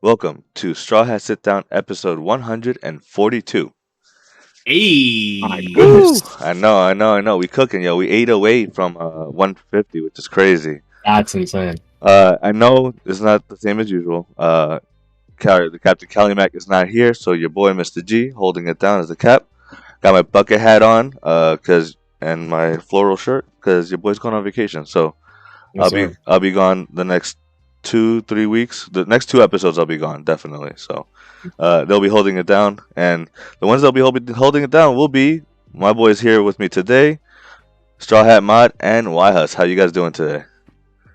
Welcome to Strawhat Sitdown, episode 142. Hey, my goodness. I know. We cooking, yo. We ate away from 150, which is crazy. That's insane. I know it's not the same as usual. The Captain Calumac is not here, so your boy Mr. G holding it down as the cap. Got my bucket hat on, and my floral shirt, cause your boy's going on vacation. So Yes, I'll be gone the next 2-3 weeks. The next 2 episodes I'll be gone, definitely. So they'll be holding it down, and the ones that'll be holding it down will be my boys here with me today, Straw Hat Mod and Huss. How you guys doing today?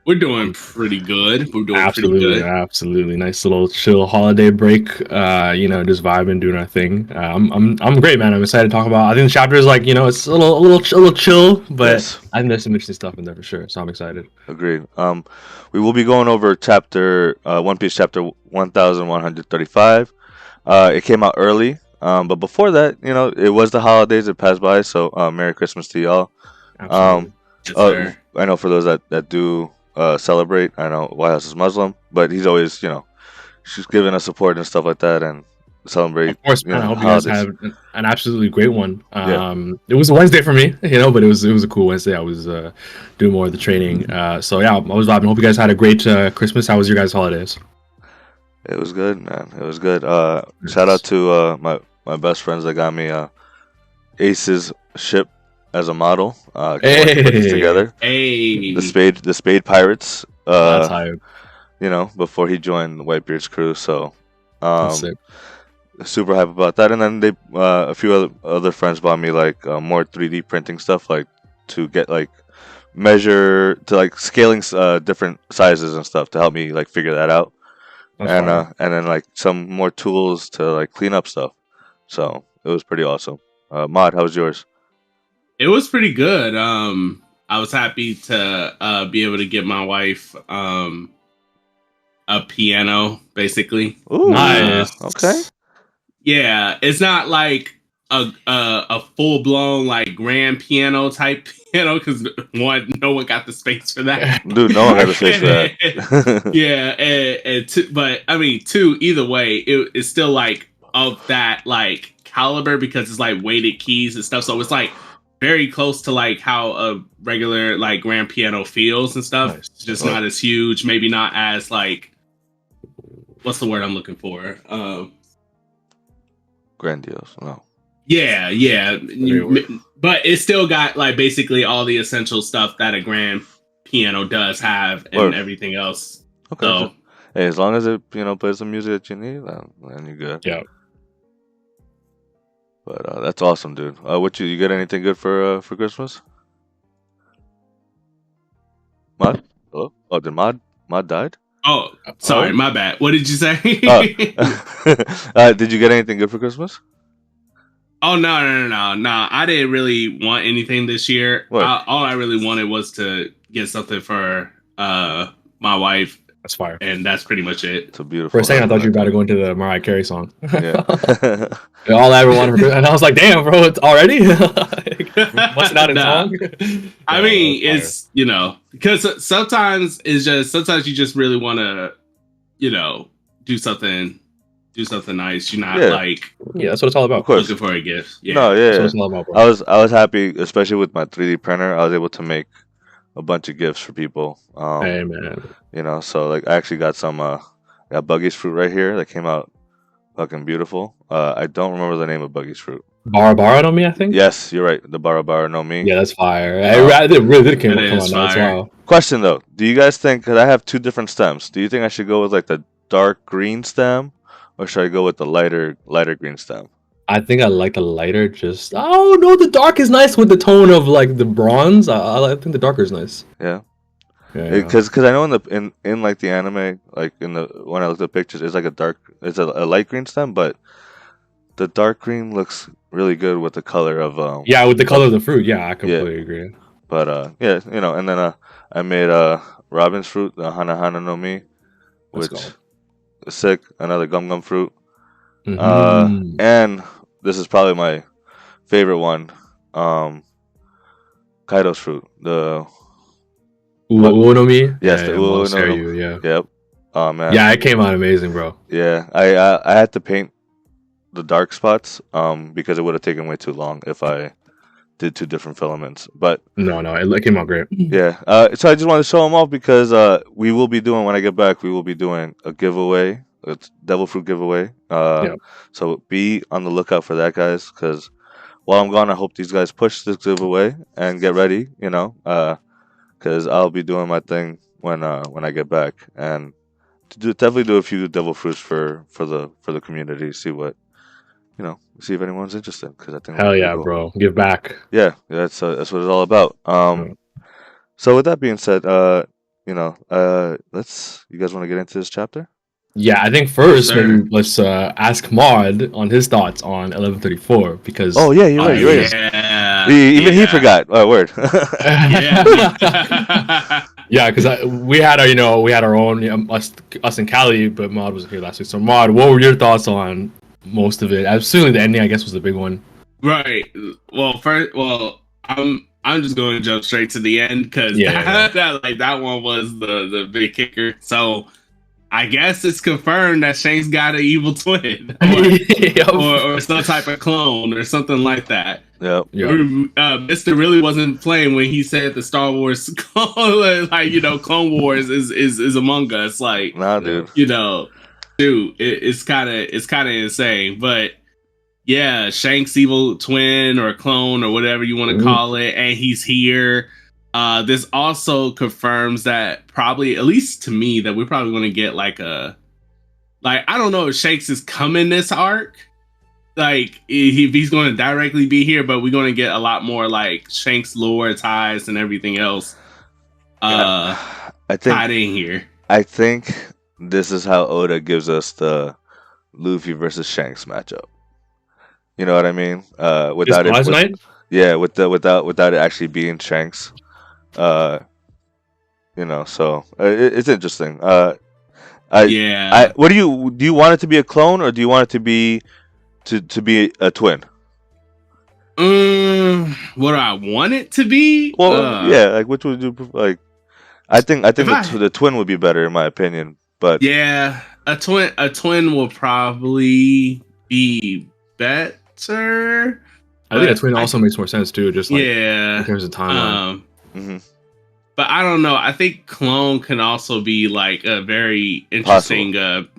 we're doing pretty good. Absolutely. Nice little chill holiday break. Just vibing, doing our thing. I'm great, man. I'm excited to talk about. I think the chapter is it's a little chill, but Yes. I think there's some interesting stuff in there for sure. So I'm excited. Agreed. We will be going over chapter One Piece chapter 1135. It came out early, but before that, it was the holidays. It passed by, so Merry Christmas to y'all. Absolutely. Yes, sir. I know for those that do celebrate, I know White House is Muslim, but he's always, she's giving us support and stuff like that, and celebrate. Of course, man. I hope you guys have an absolutely great one. Yeah. It was a Wednesday for me, but it was a cool Wednesday. I was doing more of the training. So yeah, I was vibing. Hope you guys had a great Christmas. How was your guys' holidays? It was good, man. It was good. Shout out to my best friends that got me Ace's ship as a model. Put this together. Hey, The Spade Pirates. That's hype. Before he joined Whitebeard's crew. So, That's sick. super hype about that. And then they, a few other friends bought me like more 3D printing stuff, like to get like measure to like scaling different sizes and stuff to help me like figure that out. That's And fire. and then like some more tools to like clean up stuff. So it was pretty awesome. Mod, how was yours? it was pretty good. I was happy to be able to get my wife a piano, basically. Ooh, Nice. Okay. Yeah, it's not like a full blown like grand piano type piano because no one got the space for that. Dude, no one had a space for that. Yeah, but I mean, either way, it's still like of that like caliber because it's like weighted keys and stuff. So it's like very close to like how a regular like grand piano feels and stuff. Nice. It's just not as huge, maybe not as like what's the word I'm looking for? Grandiose. No. Yeah. Very But it still got like basically all the essential stuff that a grand piano does have and Word. everything else. Okay. So Hey, as long as it plays the music that you need, then you're good. Yeah. But that's awesome, dude. What you get anything good for Christmas? Mod? Hello? Oh, did Mod died? sorry, Oh. my bad. What did you say? Did you get anything good for Christmas? Oh no! I didn't really want anything this year. What? All I really wanted was to get something for my wife, That's fire. and that's pretty much it. It's a beautiful. For a second, I thought you were about to go into the Mariah Carey song. Yeah. All I ever wanted for, and I was like, "Damn, bro, it's already must not in Nah. song." I Yeah, mean, that's it's because sometimes you just really want to, do something nice. You're not Yeah. like fire. Yeah, that's what it's all about. Of course. looking for a gift. Yeah. No, That's what yeah. it's all about, bro. I was happy, especially with my 3D printer. I was able to make a bunch of gifts for people. Hey, man. So like I actually got some got Buggy's fruit right here that came out fucking beautiful. I don't remember the name of Buggy's fruit. Bara on me, I think. Yes, you're right. The Bara no Mi. Yeah, that's fire. It really did come That on is now. It's fire. wow. Question though, do you guys think? Cause I have 2 different stems. Do you think I should go with like the dark green stem, or should I go with the lighter green stem? I think I like the lighter. Oh no, the dark is nice with the tone of like the bronze. I think the darker is nice. Yeah. Yeah. Because I know in like the anime, like when I looked at pictures, it's like it's a light green stem, but the dark green looks really good with the color of Yeah, with the color of the fruit. Yeah, I completely agree. But yeah, and then I made robin's fruit, the Hana no Mi, Let's which go. is sick. Another gum fruit, Mhm. and this is probably my favorite one, Kaido's fruit, the Uno me. Yes, Yeah, the yeah, Uo no no. Monster, yeah. Yep. Oh man. Yeah, it came out amazing, bro. Yeah. I had to paint the dark spots because it would have taken way too long if I did two different filaments. But No, it came out great. yeah, so I just want to show them off because we will be doing when I get back. We will be doing a giveaway. It's devil fruit giveaway. Yeah. So be on the lookout for that, guys. Because while I'm gone, I hope these guys push this giveaway and get ready. Because I'll be doing my thing when I get back and definitely do a few devil fruits for the community. See if anyone's interested. Because I think it'll Hell be pretty yeah, cool. bro. Give back. Yeah, that's what it's all about. Yeah. So with that being said, let's. You guys want to get into this chapter? Yeah, I think first Sir. maybe let's ask Maud on his thoughts on 1134 because Oh yeah, you're Oh, right. You're right. yeah. Even he Yeah. forgot. Oh, word. Yeah. yeah, because we had our own us and Callie, but Maud wasn't here last week. So Maud, what were your thoughts on most of it? Absolutely, the ending I guess was the big one. Right. Well, I'm just going to jump straight to the end because Yeah. that one was the big kicker. So I guess it's confirmed that Shank's got an evil twin or some type of clone or something like that. Yep. Yeah. Mr. really wasn't playing when he said the Star Wars Clone Wars is among us. Like, Nah, dude. it's kind of insane. But yeah, Shank's evil twin or clone or whatever you want to call it, and he's here. This also confirms that probably, at least to me, that we're probably going to get I don't know if Shanks is coming this arc, if he's going to directly be here, but we're going to get a lot more like Shanks lore ties and everything else tied in here. I think this is how Oda gives us the Luffy versus Shanks matchup. You know what I mean? Without it actually being Shanks. So it's interesting. Yeah. What do you want it to be a clone or do you want it to be to be a twin? What do I want it to be? Well, yeah, like which would you like? I think the twin would be better in my opinion, but yeah, a twin will probably be better. I think a twin also makes more sense too, just like in terms of timeline. But I don't know. I think clone can also be like a very interesting route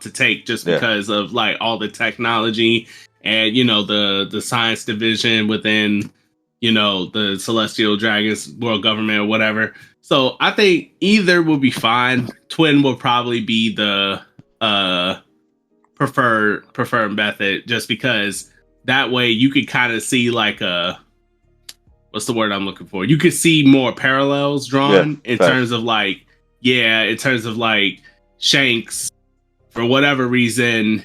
to take, just because of like all the technology and the science division within the Celestial Dragons world government or whatever. So I think either will be fine. Twin will probably be the preferred method, just because that way you could kind of see like what's the word I'm looking for? You could see more parallels drawn in terms of Shanks for whatever reason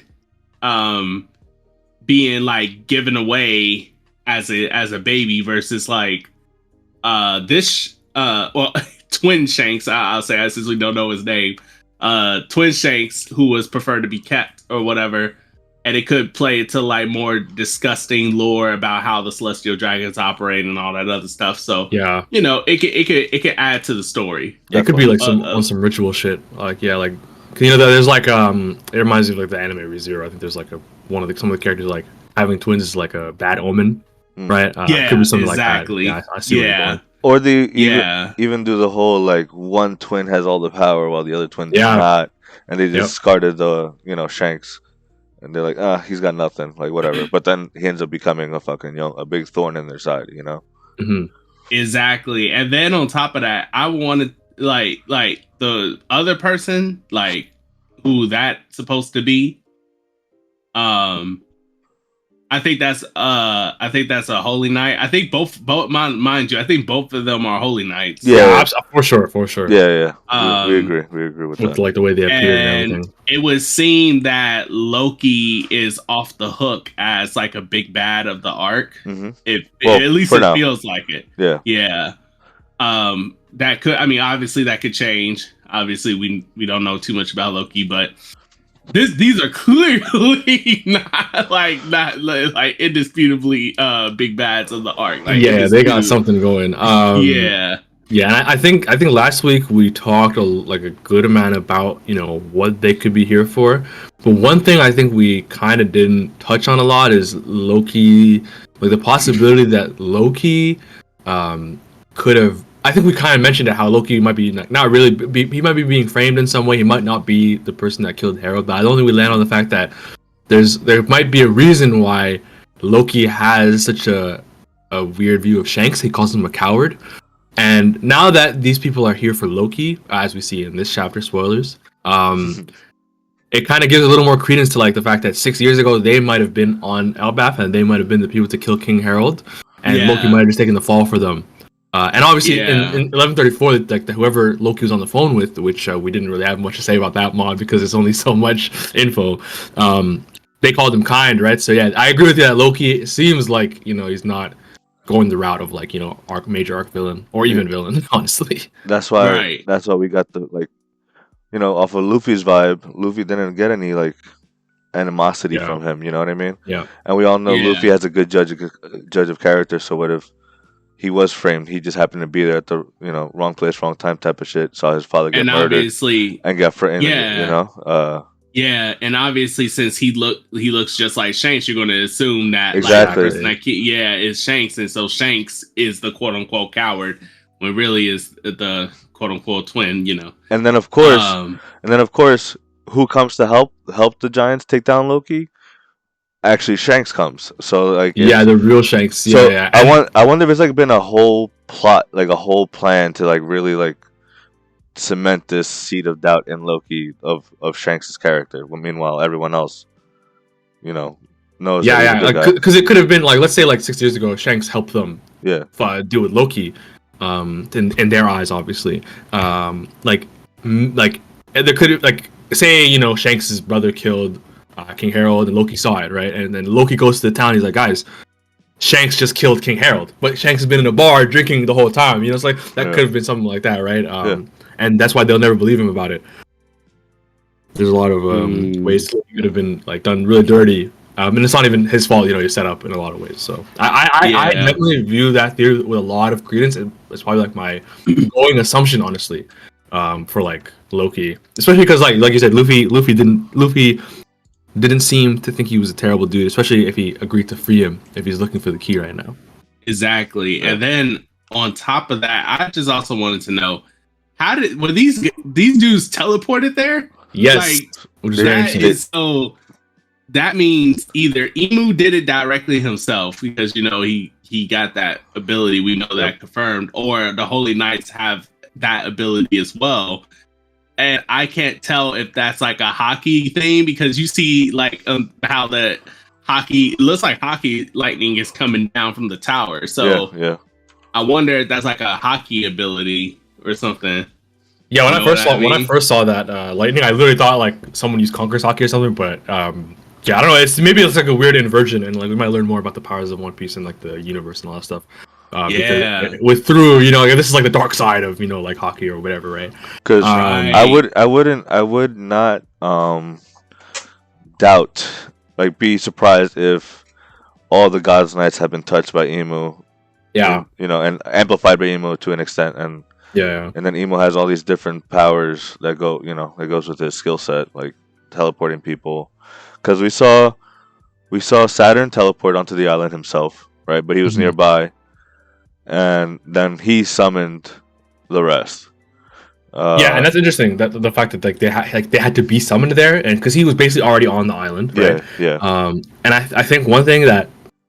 being like given away as a baby versus like twin Shanks, I'll say, since we don't know his name, twin Shanks who was preferred to be kept or whatever. And it could play into like more disgusting lore about how the Celestial Dragons operate and all that other stuff. So yeah, it could add to the story. Yeah, it could be like some ritual shit. There's like it reminds me of like the anime ReZero. I think there's like some of the characters like having twins is like a bad omen, right? Yeah, could be something exactly. Like that. Yeah, I see where you're going. Or even do the whole like one twin has all the power while the other twin does not, and they discarded the Shanks. And they're like, he's got nothing, like whatever. But then he ends up becoming a fucking, a big thorn in their side, Mm-hmm. Exactly. And then on top of that, I wanted like the other person, like who that's supposed to be. I think that's a Holy Knight. I think both mind you, I think both of them are Holy Knights. Yeah, for sure. Yeah. We agree with that. Like the way they appear and everything. It was seen that Loki is off the hook as like a big bad of the arc. Mm-hmm. At least it feels like it. Yeah. That could, obviously that could change. Obviously we don't know too much about Loki, but these are clearly not indisputably big bads of the arc. Like, yeah, they got something going. Yeah. Yeah, and I think last week we talked a good amount about what they could be here for. But one thing I think we kind of didn't touch on a lot is Loki, like the possibility that Loki could have. I think we kind of mentioned it, how Loki might be not really. He might be being framed in some way. He might not be the person that killed Harold. But I don't think we land on the fact that there might be a reason why Loki has such a weird view of Shanks. He calls him a coward. And now that these people are here for Loki, as we see in this chapter, spoilers, it kind of gives a little more credence to like the fact that 6 years ago they might have been on Elbaf and they might have been the people to kill King Harold, and Loki might have just taken the fall for them. And obviously in 1134, like whoever Loki was on the phone with, which we didn't really have much to say about that mod because it's only so much info. They called him kind, right? So yeah, I agree with you that Loki seems like he's not going the route of like major arc villain or even villain, honestly. That's why we got the off of Luffy's vibe. Luffy didn't get any like animosity from him, you know what I mean? Yeah. And we all know Luffy has a good judge of character, so what if he was framed, he just happened to be there at the wrong place, wrong time type of shit, saw his father get murdered obviously and got framed, yeah, and obviously since he looks just like Shanks, you're going to assume that exactly is Shanks, and so Shanks is the quote unquote coward when really is the quote unquote twin, And then of course, who comes to help the Giants take down Loki? Actually, Shanks comes. So like the real Shanks. So I wonder if it's like been a whole plot, like a whole plan to like really like cement this seed of doubt in Loki of Shanks' character. Well, meanwhile, everyone else, knows. Because it could have been like, let's say like 6 years ago, Shanks helped them. Deal with Loki. In their eyes, obviously. Like there could have like say Shanks' brother killed King Harold and Loki saw it, right? And then Loki goes to the town. He's like, guys, Shanks just killed King Harold, but Shanks has been in a bar drinking the whole time. It's like that could have been something like that, right? And that's why they'll never believe him about it. There's a lot of ways he could have been like done really dirty, and it's not even his fault. He's set up in a lot of ways. So I definitely view that theory with a lot of credence, and it's probably like my going assumption, honestly, for like Loki, especially because like you said, Luffy didn't seem to think he was a terrible dude, especially if he agreed to free him if he's looking for the key right now. Exactly, and then on top of that, I just also wanted to know. Were these dudes teleported there? Yes. That means either Emu did it directly himself because he got that ability. We know that confirmed, or the Holy Knights have that ability as well. And I can't tell if that's like a hockey thing because you see like how the hockey looks like hockey lightning is coming down from the tower. So I wonder if that's like a hockey ability or something. Yeah, when I first saw that lightning, I literally thought like someone used Conqueror's hockey or something. But I don't know. Maybe it's like a weird inversion, and like we might learn more about the powers of One Piece and like the universe and all that stuff. This is like the dark side of like hockey or whatever, right? Because I would not doubt, like, be surprised if all the God's Knights have been touched by Emu. Yeah, and amplified by Emu to an extent, and and then Emu has all these different powers that goes with his skill set, like teleporting people. Because we saw Saturn teleport onto the island himself, right? But he was nearby, and then he summoned the rest. And that's interesting. That the fact that they had to be summoned there, and because he was basically already on the island, right? And I think one thing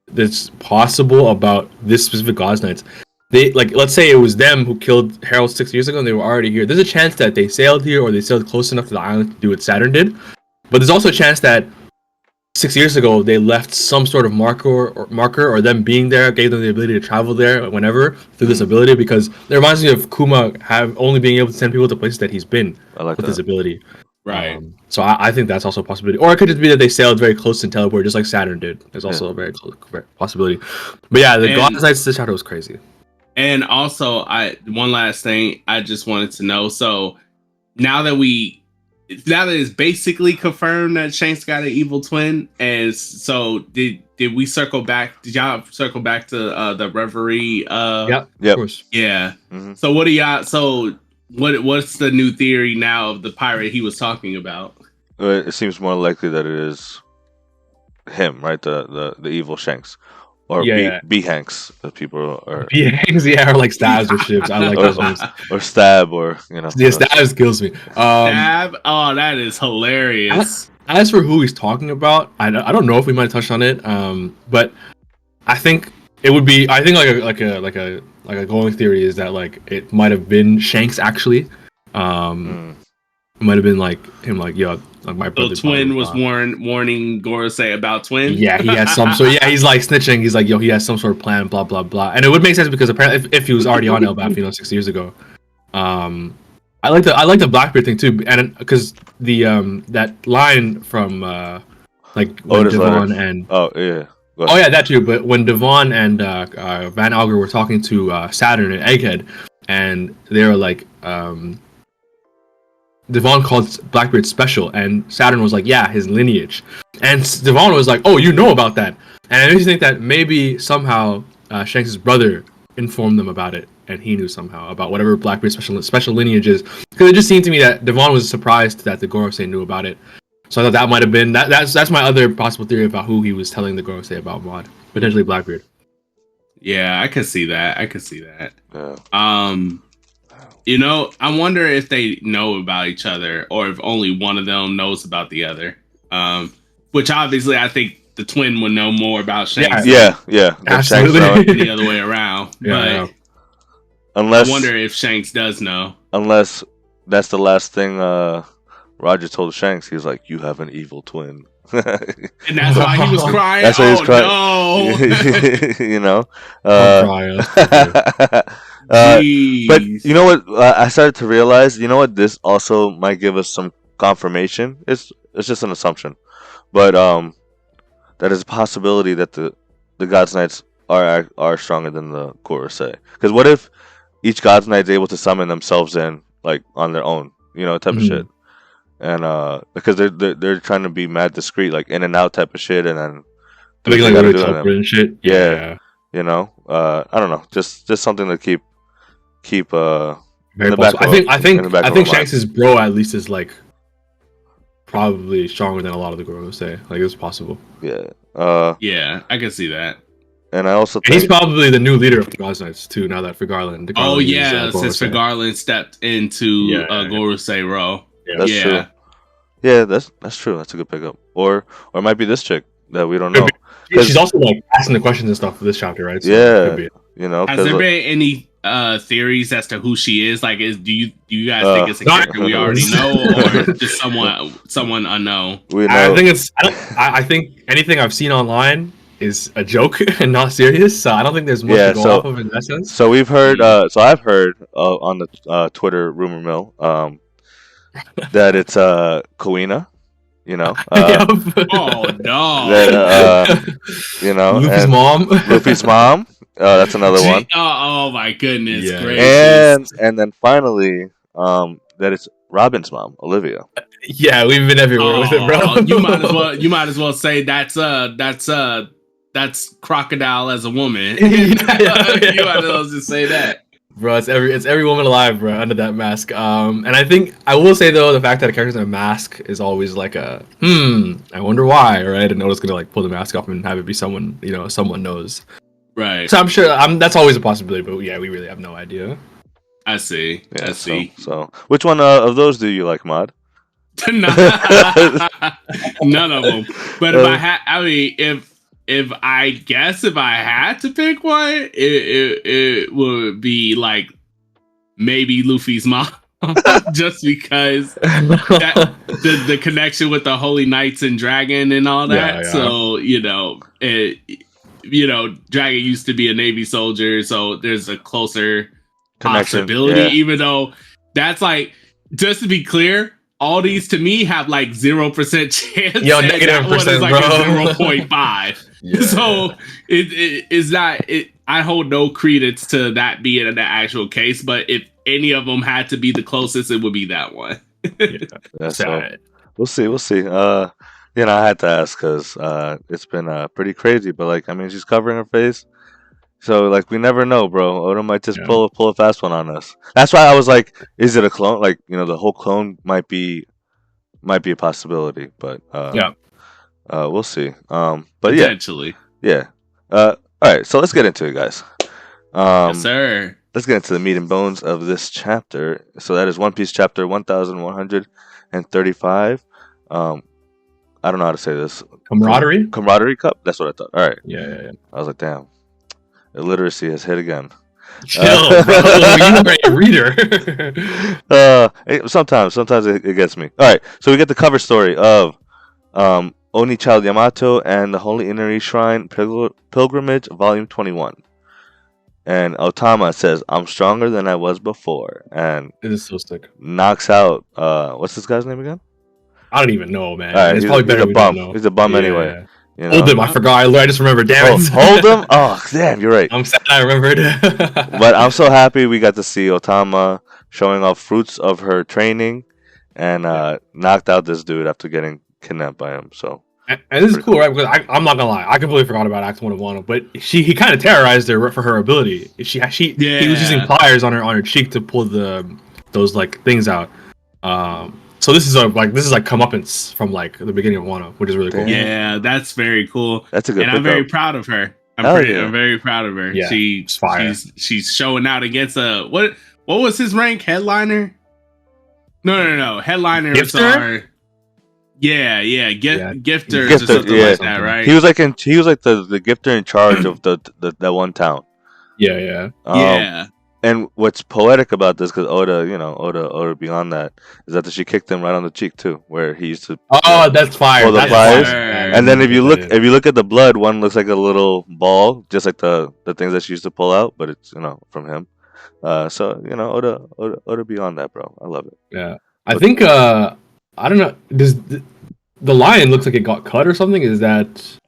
that's possible about this specific God's Knights, they let's say it was them who killed Harold 6 years ago, and they were already here. There's a chance that they sailed here or they sailed close enough to the island to do what Saturn did, but there's also a chance that 6 years ago they left some sort of marker, or them being there gave them the ability to travel there whenever through this ability, because it reminds me of Kuma only being able to send people to places that he's been with his ability. Right. So I think that's also a possibility, or it could just be that they sailed very close and teleported just like Saturn did. There's also a very close possibility. But yeah, the God's Knights this chapter was crazy. And also, one last thing I just wanted to know. So now that we now that it's basically confirmed that Shanks got an evil twin, and so did we circle back? Did y'all circle back to the Reverie? Yep. Yep. Of course. Yeah. Mhm. So what do y'all? So what's the new theory now of the pirate he was talking about? It seems more likely that it is him, right? The evil Shanks, or B Hanks, that people are, Yeah, or like stabs or ships. I like those ones. or stab, or you know. Yeah, stabs kills me. Stab? Oh, that is hilarious. As for who he's talking about, I don't know if we might touch on it. But I think it would be. I think like a going theory is that like it might have been Shanks actually. It might have been like him, like yo, like my brother. The twin was warning Gorosei about twin. Yeah, he has some. So yeah, he's like snitching. He's like, yo, he has some sort of plan. Blah blah blah. And it would make sense because apparently, if he was already on Elbaf, 6 years ago. I like the Blackbeard thing too, and because the that line from like when Devon and oh yeah, that too. But when Devon and Van Alger were talking to Saturn and Egghead, and they were like Devon called Blackbeard special, and Saturn was like, yeah, his lineage. And Devon was like, oh, you know about that. And I just think that maybe somehow Shanks' brother informed them about it, and he knew somehow about whatever Blackbeard's special lineage is. Because it just seemed to me that Devon was surprised that the Gorosei knew about it. So I thought that might have been, that's my other possible theory about who he was telling the Gorosei about Mod. Potentially Blackbeard. Yeah, I could see that. Yeah. You know, I wonder if they know about each other or if only one of them knows about the other. Which obviously I think the twin would know more about Shanks. Yeah. Absolutely. Than the other way around. Yeah, but unless I wonder if Shanks does know. Unless that's the last thing Roger told Shanks. He's like, "You have an evil twin." And that's why he was crying. That's why he's crying. No. You know. But you know what? I started to realize. You know what? This also might give us some confirmation. It's just an assumption, but that is a possibility that the God's Knights are stronger than the Gorosei. Because what if each God's Knight is able to summon themselves in like on their own, you know, type of shit, and because they're trying to be mad discreet, like in and out type of shit, and then like and shit. Yeah, you know, I don't know, just something to keep Very in the back possible. I think Shanks' Shanks' bro at least is like probably stronger than a lot of the Gorosei. Like it's possible. Yeah. Yeah, I can see that. And I also think he's probably the new leader of the God's Knights too. Now that Garland. Oh yeah, since Garland stepped into Gorosei role. Yeah, that's true. Yeah, that's true. That's a good pickup. Or it might be this chick that we don't know. She's also like asking the questions and stuff for this chapter, right? So yeah, you know. Has there been any theories as to who she is? Like, do you guys think it's a character we already know, or just someone unknown? I think anything I've seen online is a joke and not serious. So I don't think there's much to go off of in that sense. So we've heard. So I've heard on the Twitter rumor mill that it's Kawina. You know. Oh no. That, you know, Luffy's mom. That's another one. Oh my goodness, gracious. And then finally, that it's Robin's mom, Olivia. Yeah, we've been everywhere with it, bro. you might as well say that's Crocodile as a woman. You might as well just say that. Bro, it's every woman alive, bro, under that mask. And I think I will say though, the fact that a character's in a mask is always like a I wonder why, right? And Oda's gonna like pull the mask off and have it be someone, you know, someone knows. Right. So I'm sure that's always a possibility, but yeah, we really have no idea. I see. Yeah, I see. So which one of those do you like, Mod? None of them. But if I had to pick one, it would be like maybe Luffy's mom. Just because the connection with the Holy Knights and Dragon and all that. Yeah. So, Dragon used to be a Navy soldier, so there's a closer possibility, even though that's like, just to be clear, all these to me have like 0% chance. Yo, negative percent, like bro. 0.5. Yeah. So it is not. I hold no credence to that being the actual case. But if any of them had to be the closest, it would be that one. Yeah, so Sad. we'll see. We'll see. I had to ask because it's been pretty crazy. But like, I mean, she's covering her face, so like, we never know, bro. Oda might just Yeah. pull a fast one on us. That's why I was like, is it a clone? Like, the whole clone might be a possibility, but Yeah. we'll see. But Potentially. yeah. All right. So let's get into it, guys. Yes, sir. Let's get into the meat and bones of this chapter. So that is One Piece chapter 1135. I don't know how to say this. Camaraderie. Camaraderie cup. That's what I thought. All right. Yeah. I was like, damn, illiteracy has hit again. Chill, bro. You are a reader. Sometimes it gets me. All right. So we get the cover story of Oni Child Yamato and the Holy Inari Shrine Pilgrimage, Volume 21. And Otama says, "I'm stronger than I was before," and It is so sick. knocks out what's this guy's name again? I don't even know, man. All right, It's probably better he's a we bum. don't know. He's a bum Yeah. anyway. Hold him. I forgot. I just remembered. Damn it. Hold him. Oh, damn, you're right. I'm sad I remembered. But I'm so happy we got to see Otama showing off fruits of her training, and knocked out this dude after getting kidnapped by him. So. And this is cool, right? Because I'm not gonna lie, I completely forgot about Act 1 of Wano, but he kind of terrorized her for her ability. He was using pliers on her cheek to pull those like things out. So this is like comeuppance from like the beginning of Wano, which is really cool. Yeah, that's very cool. That's a good. And I'm very proud of her. I'm very proud of her. Yeah, she's showing out against what was his rank? Headliner? No. Headliner was our. Yeah, gifters or something like that, right? He was like the gifter in charge of that one town. Yeah. And what's poetic about this, because Oda beyond that, is that she kicked him right on the cheek too, where he used to. Oh, that's fire. Pull the pliers. Fire. And then if you look at the blood, one looks like a little ball, just like the things that she used to pull out, but it's from him. So Oda beyond that, bro. I love it. Yeah, I think I don't know. Does the lion looks like it got cut or something? Is that?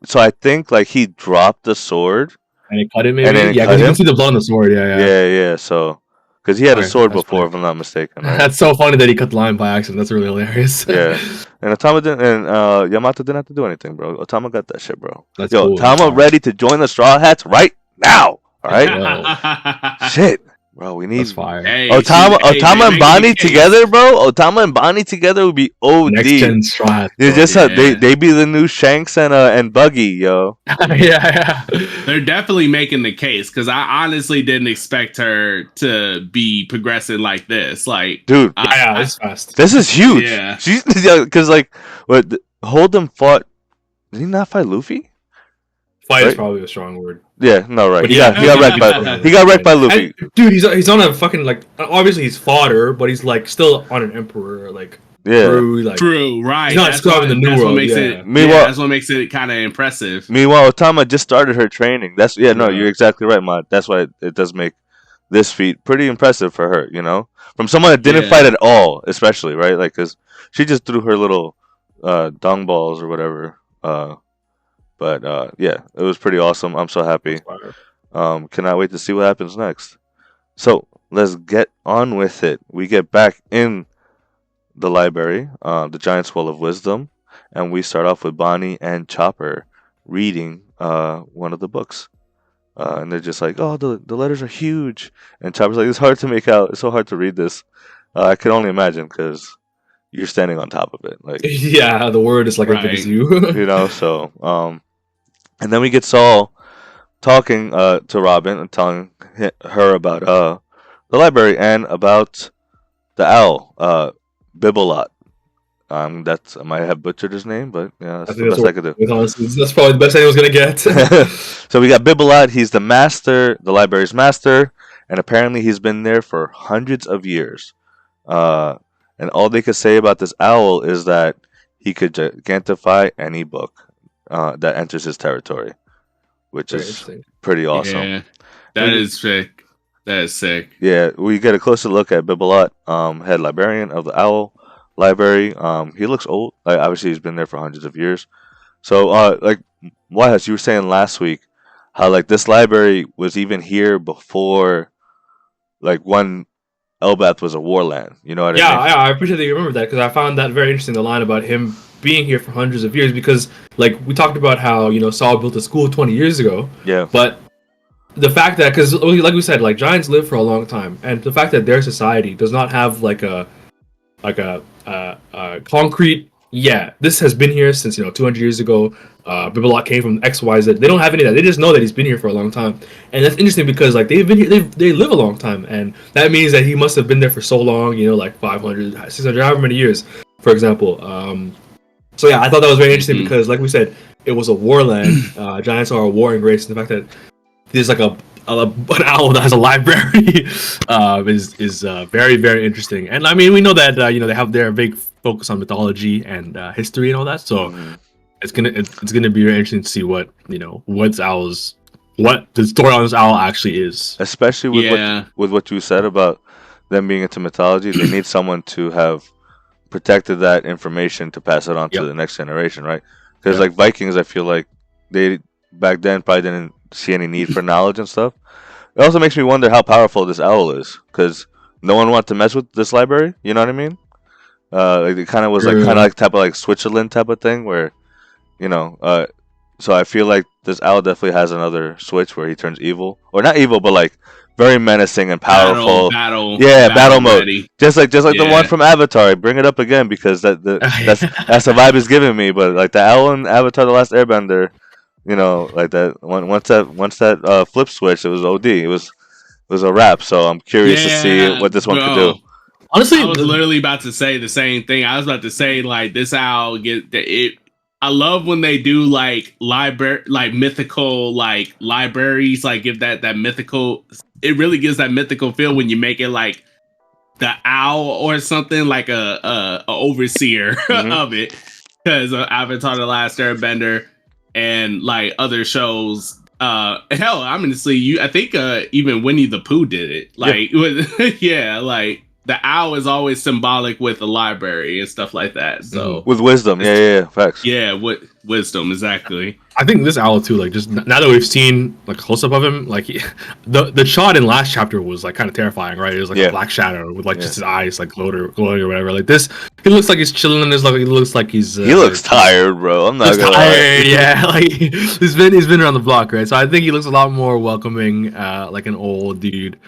So I think like he dropped the sword. And it cut him, maybe? Yeah, because you can see the blood on the sword. Yeah. So, because he had a sword before, if I'm not mistaken. Right? That's so funny that he cut the lion by accident. That's really hilarious. Yeah. And Otama Yamato didn't have to do anything, bro. Otama got that shit, bro. That's cool. Otama ready to join the Straw Hats right now. All right. Shit. Bro, we need That's fire. Hey, Otama and Bonnie together, bro. Otama and Bonnie together would be OD. Next gen Strawhat. They be the new Shanks and Buggy, yo. Yeah. They're definitely making the case, because I honestly didn't expect her to be progressing like this. Like, dude, it's fast. This is huge. Yeah, because like what Hold'em fought. Did he not fight Luffy? Fight is probably a strong word. Yeah, no, right. He got wrecked by Luffy. And, dude, he's on a fucking like. Obviously, he's fodder, but he's like still on an emperor. Like, true, right. He's not describing the new world. That's what makes it kind of impressive. Meanwhile, Otama just started her training. You're exactly right, Mod. That's why it does make this feat pretty impressive for her. From someone that didn't fight at all, especially right, like because she just threw her little dung balls or whatever. But it was pretty awesome. I'm so happy. Cannot wait to see what happens next. So let's get on with it. We get back in the library, the Giant's Well of Wisdom, and we start off with Bonnie and Chopper reading one of the books. And they're just like, oh, the letters are huge. And Chopper's like, it's hard to make out. It's so hard to read this. I can only imagine because you're standing on top of it. Like, yeah, the word is like as big as you. So and then we get Saul talking to Robin and telling her about the library and about the owl, Bibolot. I might have butchered his name, but yeah, that's the best I could do. That's probably the best I was gonna get. So we got Bibolot. He's the master, the library's master, and apparently he's been there for hundreds of years. And all they could say about this owl is that he could gigantify any book that enters his territory, which is pretty awesome. Yeah, that is sick. That is sick. Yeah, we get a closer look at Bibolot, head librarian of the Owl Library. He looks old. Like, obviously, he's been there for hundreds of years. So, Whitehouse, you were saying last week how like this library was even here before, like when Elbaf was a war land. You know what I Yeah, mean? yeah, I appreciate that you remember that because I found that very interesting. The line about him being here for hundreds of years, because like we talked about how Saul built a school 20 years ago, Yeah. but the fact that because like we said, like giants live for a long time, and the fact that their society does not have like a concrete. Yeah, this has been here since 200 years ago. Bibelot came from XYZ. They don't have any of that. They just know that he's been here for a long time, and that's interesting because like they've been here. They live a long time, and that means that he must have been there for so long. Like 500, 600, however many years, for example. So yeah, I thought that was very interesting because, like we said, it was a war land. Giants are a warring race, and the fact that there's like an owl that has a library is very, very interesting. And I mean, we know that they have their big focus on mythology and history and all that. So it's gonna be very interesting to see what the story on this owl actually is. Especially with what you said about them being into mythology, they need someone to have protected that information to pass it on to the next generation, right? Because like Vikings, I feel like they back then probably didn't see any need for knowledge and stuff. It also makes me wonder how powerful this owl is, because no one wanted to mess with this library. You know what I mean? Like it kind of was like type of like Switzerland type of thing where, so I feel like this owl definitely has another switch where he turns evil, or not evil, but like very menacing and powerful. Battle mode. Ready. Just like the one from Avatar. I bring it up again because that's the vibe it's giving me. But like the owl in Avatar: The Last Airbender, like that. Once that flip switch, it was OD. It was a wrap. So I'm curious to see what this one could do. Honestly, I was literally about to say the same thing. I was about to say like this owl it. I love when they do like mythical like libraries, like give that mythical. It really gives that mythical feel when you make it like the owl or something, like a overseer of it. Because Avatar: The Last Airbender and like other shows. Hell, honestly, I think even Winnie the Pooh did it. Like, like the owl is always symbolic with the library and stuff like that. So with wisdom, facts. Yeah, with wisdom, exactly. I think this owl too, like just now that we've seen like a close up of him, like the shot in last chapter was like kind of terrifying, right? It was like a black shadow with like just his eyes like glowing or whatever. Like this, he looks like he's chilling in his. Like he looks like he's. He looks tired, bro. I'm not gonna tired. Yeah, like he's been around the block, right? So I think he looks a lot more welcoming, like an old dude.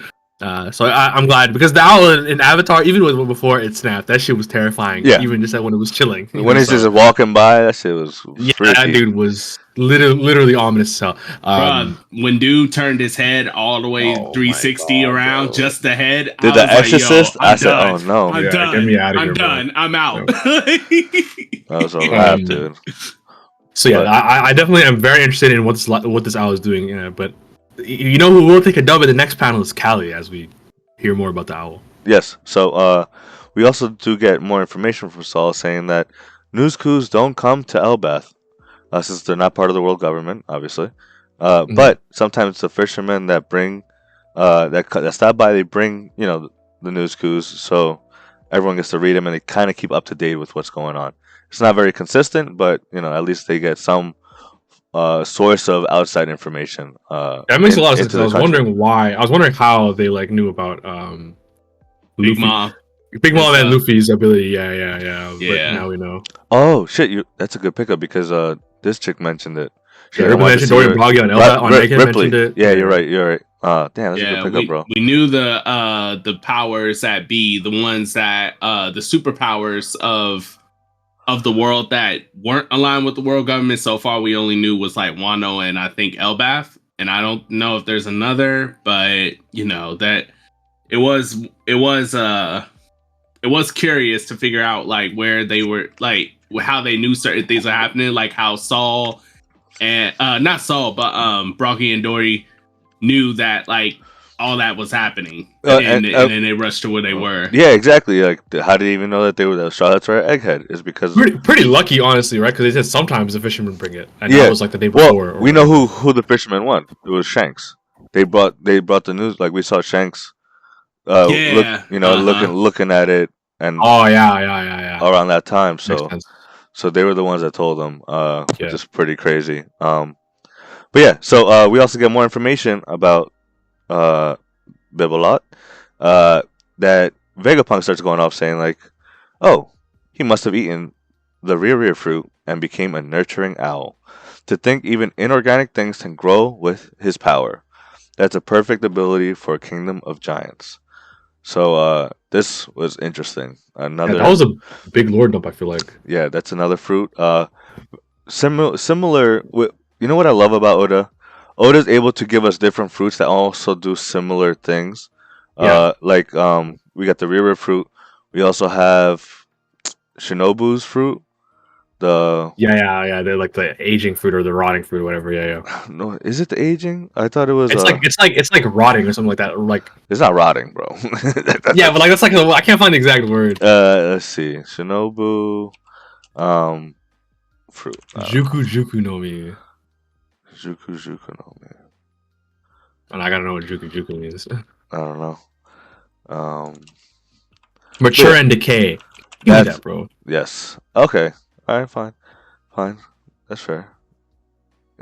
So I'm glad because the owl in Avatar, even before it snapped, that shit was terrifying. Yeah. Even just when it was chilling. When he's just walking by, that shit was freaky. That dude was literally ominous. So when dude turned his head all the way 360 around, just the head. Did the Exorcist? I said, "Oh no, I'm done. Get me out of here, done. I'm out." That was a wrap, dude. So yeah, I definitely am very interested in what this owl is doing. But. You know who will take a dub in the next panel is Callie, as we hear more about the owl. Yes. So we also do get more information from Saul saying that news coups don't come to Elbaf, since they're not part of the world government, obviously. But sometimes the fishermen that bring that stop by, they bring the news coups, so everyone gets to read them and they kind of keep up to date with what's going on. It's not very consistent, but at least they get some source of outside information. That makes a lot of sense. I was wondering why. I was wondering how they like knew about Big Mom and Luffy's ability. Yeah. But now we know. Oh shit! That's a good pickup because this chick mentioned it. Ripley mentioned Dorian Broggy on Elbaf. On Ripley mentioned it. Yeah, you're right. Damn, that's a good pickup, bro. We knew the powers that be, the ones that the superpowers of the world that weren't aligned with the world government. So far we only knew was like Wano and I think Elbaf, and I don't know if there's another, but that it was curious to figure out like where they were, like how they knew certain things are happening, like how Saul and not Saul but Brocky and Dory knew that like all that was happening, and then they rushed to where they were. Yeah, exactly. Like, how did they even know that they were the Strawhat or Egghead? Is because pretty lucky, honestly, right? Because they said sometimes the fishermen bring it, and that was like the day before. Well, we know who the fishermen want. It was Shanks. They brought the news. Like we saw Shanks, looking at it, and around that time. So they were the ones that told them, which is pretty crazy. But yeah, so we also get more information about Bibelot. that Vegapunk starts going off saying like, "Oh, he must have eaten the rear fruit and became a nurturing owl. To think even inorganic things can grow with his power. That's a perfect ability for a kingdom of giants." So this was interesting. Yeah, that was a big lore dump. I feel like. Yeah, that's another fruit. Similar with, you know what I love about Oda? Oda's able to give us different fruits that also do similar things. Yeah. Like we got the rear fruit. We also have Shinobu's fruit. The Yeah. They're like the aging fruit or the rotting fruit or whatever. Yeah. no, is it the aging? I thought it was. It's like rotting or something like that. Or like It's not rotting, bro. yeah, but like that's like I can't find the exact word. Let's see, Shinobu, fruit. Juku no Mi. Juku no mi. And I gotta know what Juku means. I don't know. Mature Yeah. and decay. Give me that, bro. Yes. Okay. All right. Fine. That's fair.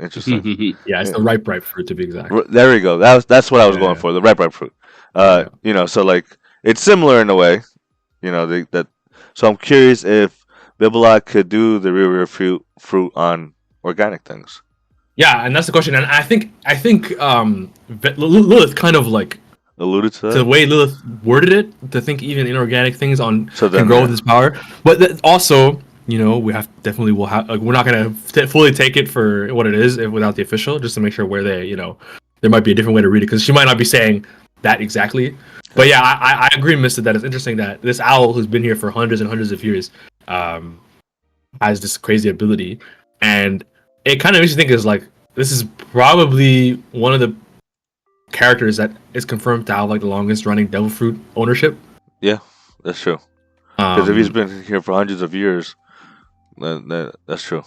Interesting. Yeah, it's the ripe fruit to be exact. There we go. That's what I was going Yeah. for. The ripe fruit. Yeah. You know, so like it's similar in a way. You know, that. So I'm curious if Bibelot could do the real fruit on organic things. Yeah, and that's the question. And I think Lilith kind of like Alluded to that. the way Lilith worded it to think even inorganic things can then, grow with his power. But also, you know, we're not gonna fully take it for what it is without the official, just to make sure where they, you know, there might be a different way to read it because she might not be saying that exactly. But yeah, I agree, Mister, that it's interesting that this owl who's been here for hundreds and hundreds of years has this crazy ability, and it kind of makes you think is like this is probably one of the characters that is confirmed to have like the longest running devil fruit ownership. Yeah, that's true. Because if he's been here for hundreds of years, that's true.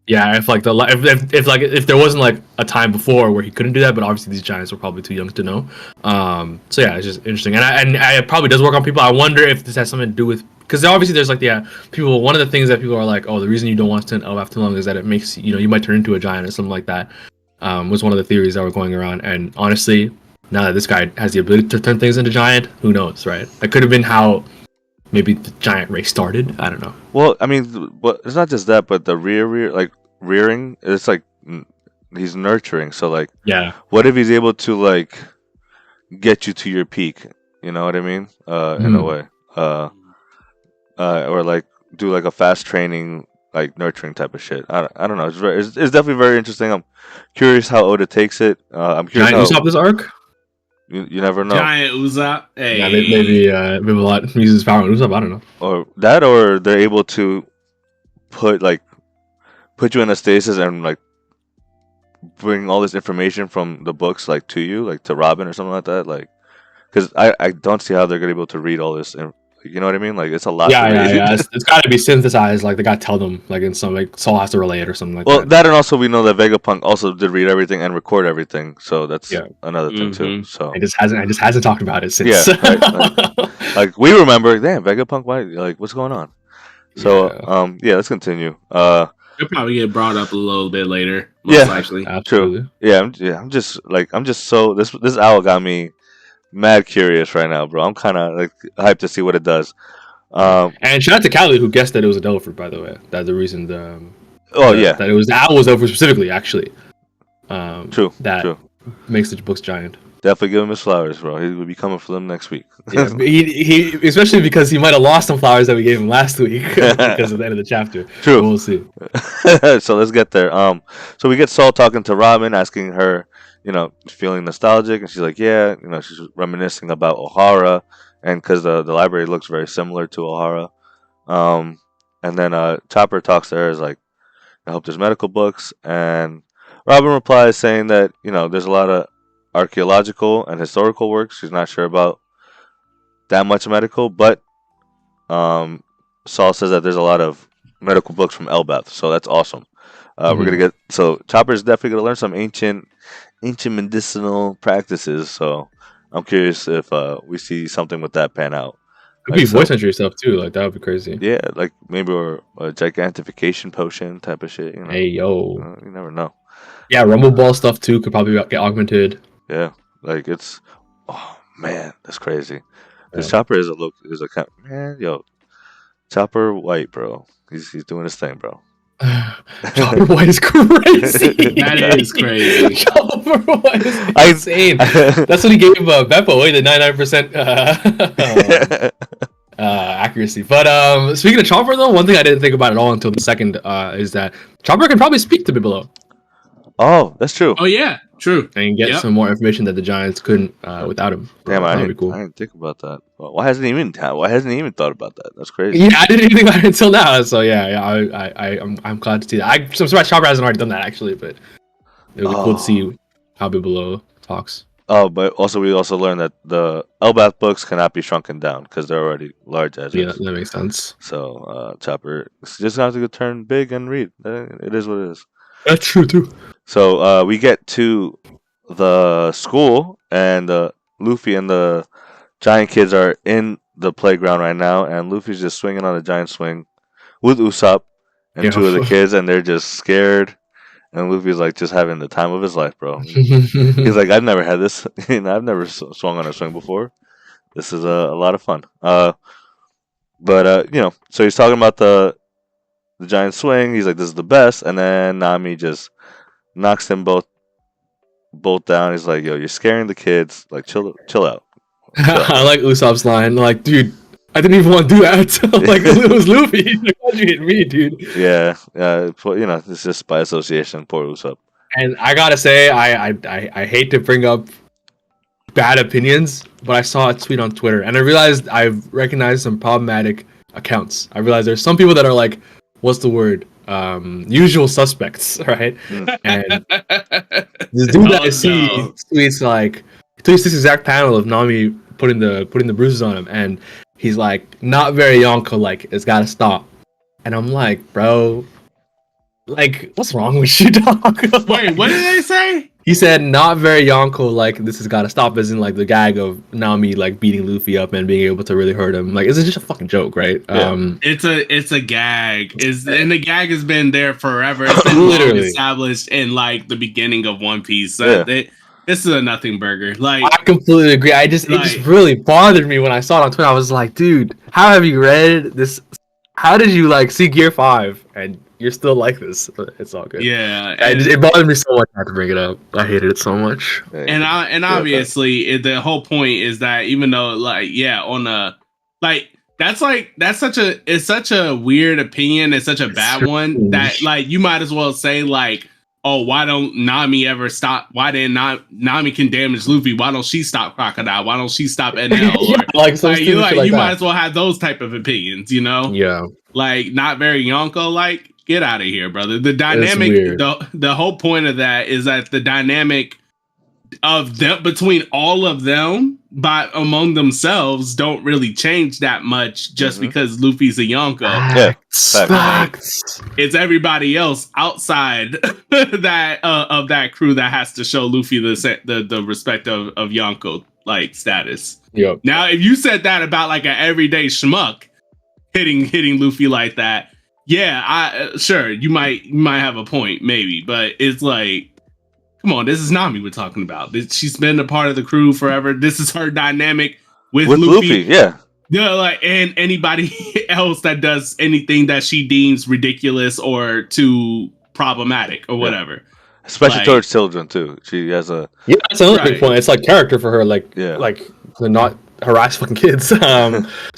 Yeah, if there wasn't like a time before where he couldn't do that, but obviously these giants were probably too young to know. So yeah, it's just interesting, and it probably does work on people. I wonder if this has something to do with because obviously there's like people. One of the things that people are like, oh, the reason you don't want to turn Elbaf too long is that it makes you might turn into a giant or something like that. Was one of the theories that were going around, and honestly, now that this guy has the ability to turn things into giant, who knows, right? That could have been how maybe the giant race started. I don't know. Well, I mean, but it's not just that, but the rearing. It's like he's nurturing. So like, Yeah. what if he's able to like get you to your peak? You know what I mean? In a way. Or like do like a fast training, like nurturing type of shit. I don't know. It's definitely very interesting. I'm curious how Oda takes it. I'm curious. Giant Usopp this arc. You never know. Giant Usopp. Hey. Yeah, maybe a lot uses power on Usopp. I don't know. Or that, or they're able to put you in a stasis and like bring all this information from the books like to you, like to Robin or something like that. Like, because I don't see how they're gonna be able to read all this. You know what I mean? Like, it's a lot. Yeah. It's got to be synthesized. Like, they got to tell them, like, in some, like, Saul has to relay it or something like that. Well, that and also we know that Vegapunk also did read everything and record everything. So that's another thing, too. So I just hasn't talked about it since. Yeah. Right, like, we remember, damn, Vegapunk, why? Like, what's going on? So, let's continue. It'll probably get brought up a little bit later. Most likely. Absolutely. True. Yeah, I'm just so, this owl got me mad curious right now, bro. I'm kind of like hyped to see what it does. And shout out to Callie who guessed that it was a devil fruit, by the way. That's the reason that it was the owl was devil fruit specifically, actually. True. Makes the books giant. Definitely give him his flowers, bro. He will be coming for them next week. Yeah, he especially because he might have lost some flowers that we gave him last week because of the end of the chapter. True. We'll see. So let's get there. So we get Saul talking to Robin, asking her, feeling nostalgic, and she's like, yeah, she's reminiscing about O'Hara, and because the library looks very similar to O'Hara. And then Chopper talks to her, is like, I hope there's medical books, and Robin replies saying that there's a lot of archaeological and historical works. She's not sure about that much medical, but Saul says that there's a lot of medical books from Elbaf, so that's awesome. We're gonna Chopper's definitely gonna learn some ancient medicinal practices. So I'm curious if we see something with that pan out. Could be voice entry stuff too. Like that would be crazy. Yeah, like maybe a gigantification potion type of shit. Hey yo, you never know. Yeah, Rumble Ball stuff too could probably get augmented. Yeah, like it's, oh man, that's crazy. Because Chopper is a man, yo. Chopper White, bro. He's doing his thing, bro. Chopper White is crazy. That is crazy. Chopper White is insane. That's what he gave Beppo, the 99% accuracy. But speaking of Chopper, though, one thing I didn't think about at all until the second is that Chopper can probably speak to Bibelo. Oh, that's true. Oh yeah, true. And get some more information that the Giants couldn't without him. Damn, I be cool. didn't think about that. Well, why hasn't he even thought about that? That's crazy. Yeah, I didn't even think about it until now. So I'm glad to see that. I'm surprised Chopper hasn't already done that actually, but it would be cool to see how Bibelo talks. Oh, but we also learned that the Elbaf books cannot be shrunken down because they're already large as is. Yeah, that makes sense. So Chopper just has to turn big and read. It is what it is. That's true too. So we get to the school, and Luffy and the giant kids are in the playground right now, and Luffy's just swinging on a giant swing with Usopp and two of the kids, and they're just scared. And Luffy's like just having the time of his life, bro. He's like, I've never had this. I've never swung on a swing before. This is a lot of fun. But so he's talking about the giant swing. He's like, this is the best. And then Nami just knocks them both down. He's like, yo, you're scaring the kids. Like, chill out. I like Usopp's line. Like, dude, I didn't even want to do that. Like, it was Luffy. Like, why'd you hit me, dude? Yeah. It's just by association. Poor Usopp. And I gotta say, I hate to bring up bad opinions, but I saw a tweet on Twitter, and I realized I've recognized some problematic accounts. I realized there's some people that are like, what's the word? Usual suspects, right? And this dude that I see tweets this exact panel of Nami putting the bruises on him, and he's like, not very Yonko, like, it's gotta stop. And I'm like, bro, like, what's wrong with you, dog? Wait, what did they say? He said, not very Yonko, like, this has gotta stop, as in, like, the gag of Nami, like, beating Luffy up and being able to really hurt him. Like, it's just a fucking joke, right? Yeah. It's a gag. And the gag has been there forever. It's been literally established in, like, the beginning of One Piece. This is a nothing burger. Like, I completely agree. It just really bothered me when I saw it on Twitter. I was like, dude, how have you read this? How did you, like, see Gear 5 and you're still like this? It's all good. Yeah. It bothered me so much I had to bring it up. I hated it so much. And obviously the whole point is that even though, like, that's such a weird opinion. It's such a bad one that, like, you might as well say, like, oh, why don't Nami ever stop? Why didn't Nami can damage Luffy? Why don't she stop Crocodile? Why don't she stop NL? You might as well have those type of opinions, you know? Yeah. Like, not very Yonko, like, get out of here, brother. The dynamic, the whole point of that is that the dynamic of them between all of them among themselves don't really change that much just because Luffy's a Yonko. Facts. It's everybody else outside that of that crew that has to show Luffy the respect of Yonko, like, status. Yep. Now, if you said that about, like, an everyday schmuck hitting Luffy like that, yeah, sure, you might have a point, maybe, but it's like, come on, this is Nami we're talking about. She's been a part of the crew forever. This is her dynamic with Luffy. Yeah. Yeah, like, and anybody else that does anything that she deems ridiculous or too problematic or whatever. Especially towards children too. She has a that's another big point. It's like character for her, like to not harass fucking kids. So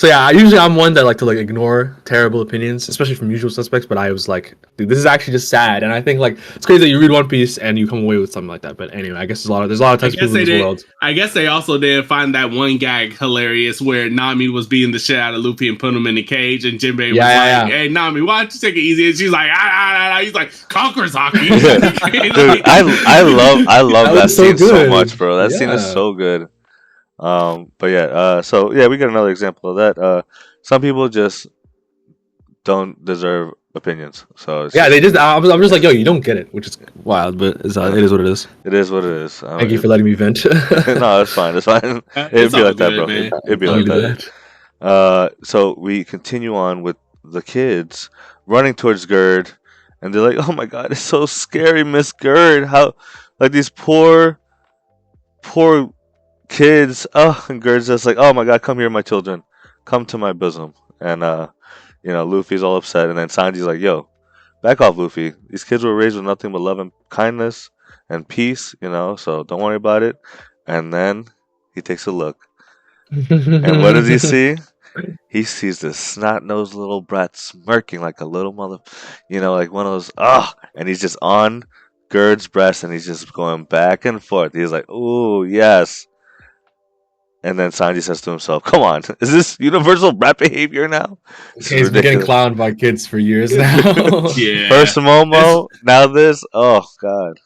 yeah, usually I'm one that like to, like, ignore terrible opinions, especially from Usual Suspects. But I was like, dude, this is actually just sad, and I think, like, it's crazy that you read One Piece and you come away with something like that. But anyway, I guess there's a lot of types of people in this world. I guess they also did find that one gag hilarious where Nami was beating the shit out of Luffy and put him in the cage, and Jinbei was like, "Hey Nami, why don't you take it easy?" And she's like, He's like, "Conquerors hockey." Dude, I love that scene so much, bro. That scene is so good. But yeah, so yeah, we got another example of that. Some people just don't deserve opinions. So they just. I'm just like, yo, you don't get it, which is wild, but it is what it is. It is what it is. Thank you for letting me vent. No, it's fine. It's fine. It'd be like that, bro. It'd be like that. So we continue on with the kids running towards Gerd, and they're like, "Oh my god, it's so scary, Miss Gerd. How, like, these poor kids. Oh, and Gerd's just like, oh my god, come here, my children, come to my bosom. And Luffy's all upset, and then Sanji's like, yo, back off, Luffy. These kids were raised with nothing but love and kindness and peace, so don't worry about it. And then he takes a look, and what does he see? He sees this snot-nosed little brat smirking like a little mother, like one of those, and he's just on Gerd's breast, and he's just going back and forth. He's like, ooh, yes. And then Sanji says to himself, come on, is this universal brat behavior now? He's been getting clowned by kids for years now. Yeah. First Momo, now this. Oh, God.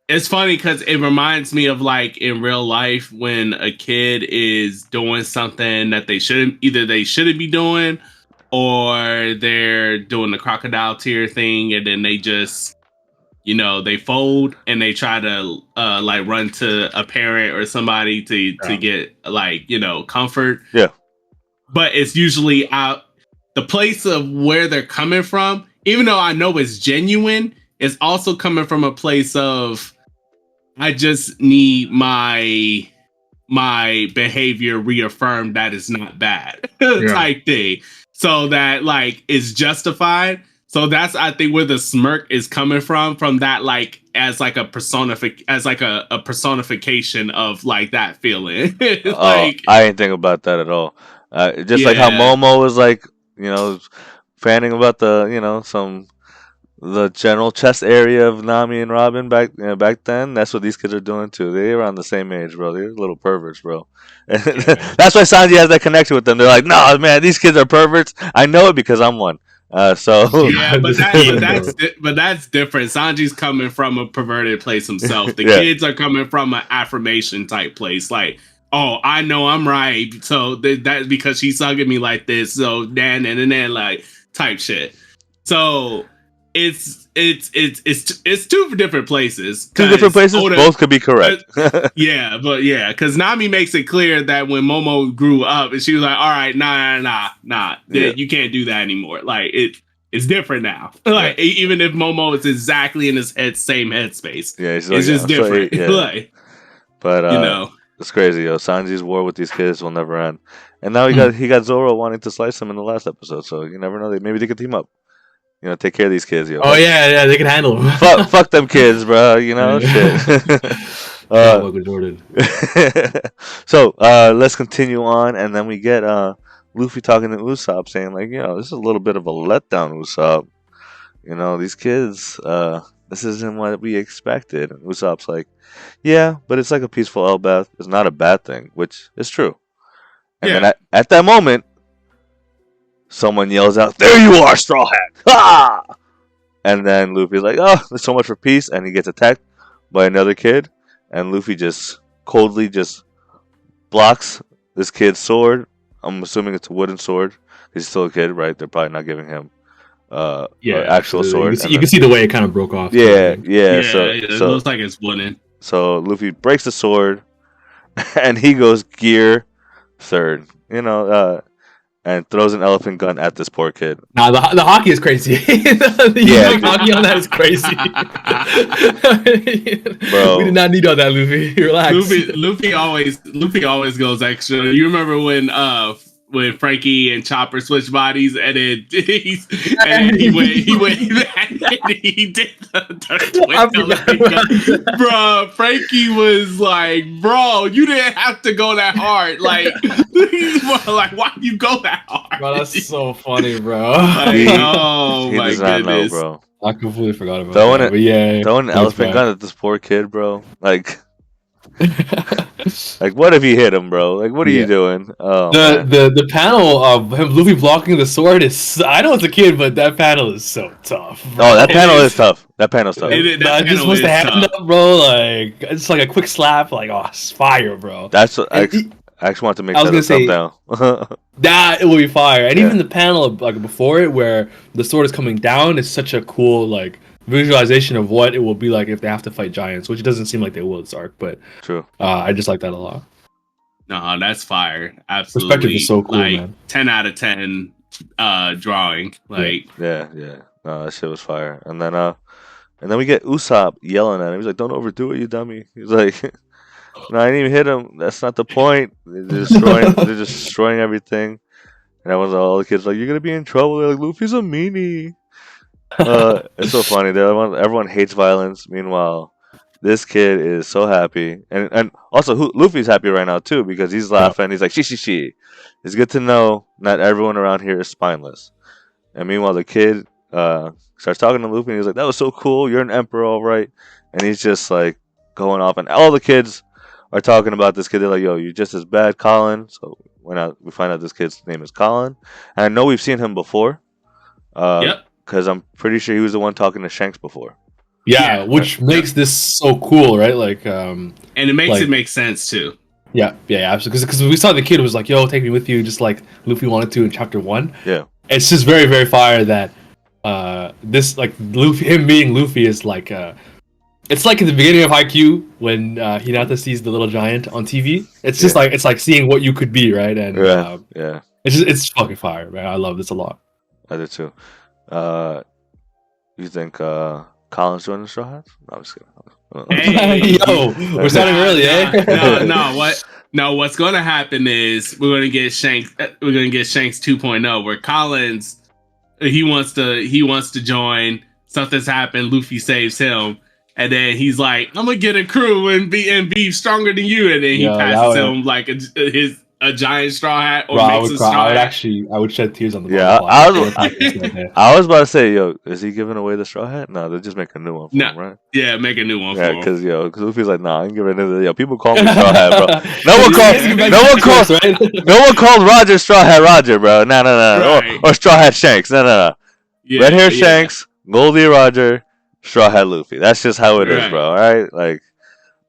It's funny because it reminds me of like in real life when a kid is doing something that they shouldn't be doing, or they're doing the crocodile tear thing, and then they just they fold and they try to like run to a parent or somebody to get like comfort. Yeah. But it's usually out the place of where they're coming from, even though I know it's genuine, it's also coming from a place of I just need my behavior reaffirmed that it's not bad type thing. So that like is justified. So that's I think where the smirk is coming from that like as like a personification of like that feeling. Like, I ain't think about that at all. Just like how Momo was like, fanning about the general chest area of Nami and Robin back then. That's what these kids are doing too. They're around the same age, bro. They're little perverts, bro. That's why Sanji has that connection with them. They're like, no, man, these kids are perverts. I know it because I'm one. But that's different. Sanji's coming from a perverted place himself. The kids are coming from an affirmation type place, like, oh, I know I'm right. So that's because she's hugging me like this. So then like type shit. So it's two different places. Two different places. Both could be correct. Because Nami makes it clear that when Momo grew up, and she was like, "All right, nah, you can't do that anymore." Like it's different now. Like even if Momo is exactly in his same headspace, it's just different. But it's crazy, yo. Sanji's war with these kids will never end, and now he got Zoro wanting to slice him in the last episode. So you never know. Maybe they could team up. Take care of these kids, yo. Oh yeah, they can handle them. fuck them kids, bro. Shit. So let's continue on, and then we get Luffy talking to Usopp, saying like, this is a little bit of a letdown, Usopp. These kids, this isn't what we expected. And Usopp's like, yeah, but it's like a peaceful Elbaf. It's not a bad thing, which is true. And then at that moment, someone yells out, "There you are, Straw Hat!" Ah! And then Luffy's like, "Oh, there's so much for peace," and he gets attacked by another kid, and Luffy just coldly just blocks this kid's sword. I'm assuming it's a wooden sword. He's still a kid, right? They're probably not giving him actual sword. You can see the way it kind of broke off. So it looks like it's wooden. So Luffy breaks the sword, and he goes gear third. And throws an elephant gun at this poor kid. Nah, the hockey is crazy. The hockey on that is crazy. Bro, we did not need all that, Luffy. Relax. Luffy always goes extra. You remember when Frankie and Chopper switched bodies, and then he did the bro. Frankie was like, "Bro, you didn't have to go that hard. Like, why you go that hard?" Bro, that's so funny, bro. Oh my goodness, bro. I completely forgot about that. Throwing an elephant gun at this poor kid, bro. Like. Like, what if he hit him, bro? Like, what are you doing? Oh, the panel of him Luffy blocking the sword is, I know it's a kid, but that panel is so tough, bro. Oh, that panel is tough. That panel's tough. That just was the hand up, bro. Like, it's like a quick slap. Like, oh, it's fire, bro. That's what I actually want to make that a thumbnail. That it will be fire. And even the panel of, like, before it, where the sword is coming down, is such a cool, like, visualization of what it will be like if they have to fight giants, which it doesn't seem like they will this arc, but true. I just like that a lot. No, that's fire. Absolutely. Perspective is so cool, like, man. 10 out of 10 drawing. Like, yeah. No, that shit was fire. And then we get Usopp yelling at him. He's like, "Don't overdo it, you dummy." He's like, No, I didn't even hit him. That's not the point. They're destroying everything. And all the kids like, you're gonna be in trouble. They're like, Luffy's a meanie. It's so funny. Everyone hates violence. Meanwhile, this kid is so happy, and also Luffy's happy right now too because he's Yeah. laughing. He's like, she. It's good to know not everyone around here is spineless. And meanwhile, the kid starts talking to Luffy, and he's like, "That was so cool. You're an emperor, all right." And he's just like going off, and all the kids are talking about this kid. They're like, "Yo, you're just as bad, Colin." So we find out this kid's name is Colin, and I know we've seen him before. Yep. Because I'm pretty sure he was the one talking to Shanks before. Yeah, which makes this so cool, right? Like, and it makes it make sense too. Yeah, absolutely. Because we saw the kid was like, "Yo, take me with you," just like Luffy wanted to in chapter 1. Yeah, it's just very, very fire that this like Luffy, him being Luffy is like it's like at the beginning of Haikyuu when Hinata sees the little giant on TV. It's just like it's like seeing what you could be, right? And yeah, it's fucking fire, man. I love this a lot. I do too. You think Colin's joining the Straw Hats? No, I'm just kidding. Hey, yo, we're starting early, eh? No, what's going to happen is we're going to get Shanks 2.0 where Collins he wants to join. Something's happened. Luffy saves him, and then he's like, "I'm gonna get a crew and be stronger than you." And then he passes him like a giant straw hat or bro, makes a straw hat. I would shed tears on the I was about to say, yo, is he giving away the straw hat? No, they'll just make a new one for him, right? Yeah, make a new one for him. Because Luffy's like, nah, I ain't giving it. Yo, people call me straw hat, bro. No one called Roger straw hat Roger, bro. No. Right. Or straw hat Shanks. No. Yeah, red hair Shanks, Goldie Roger, straw hat Luffy. That's just how it is, bro. All right, like.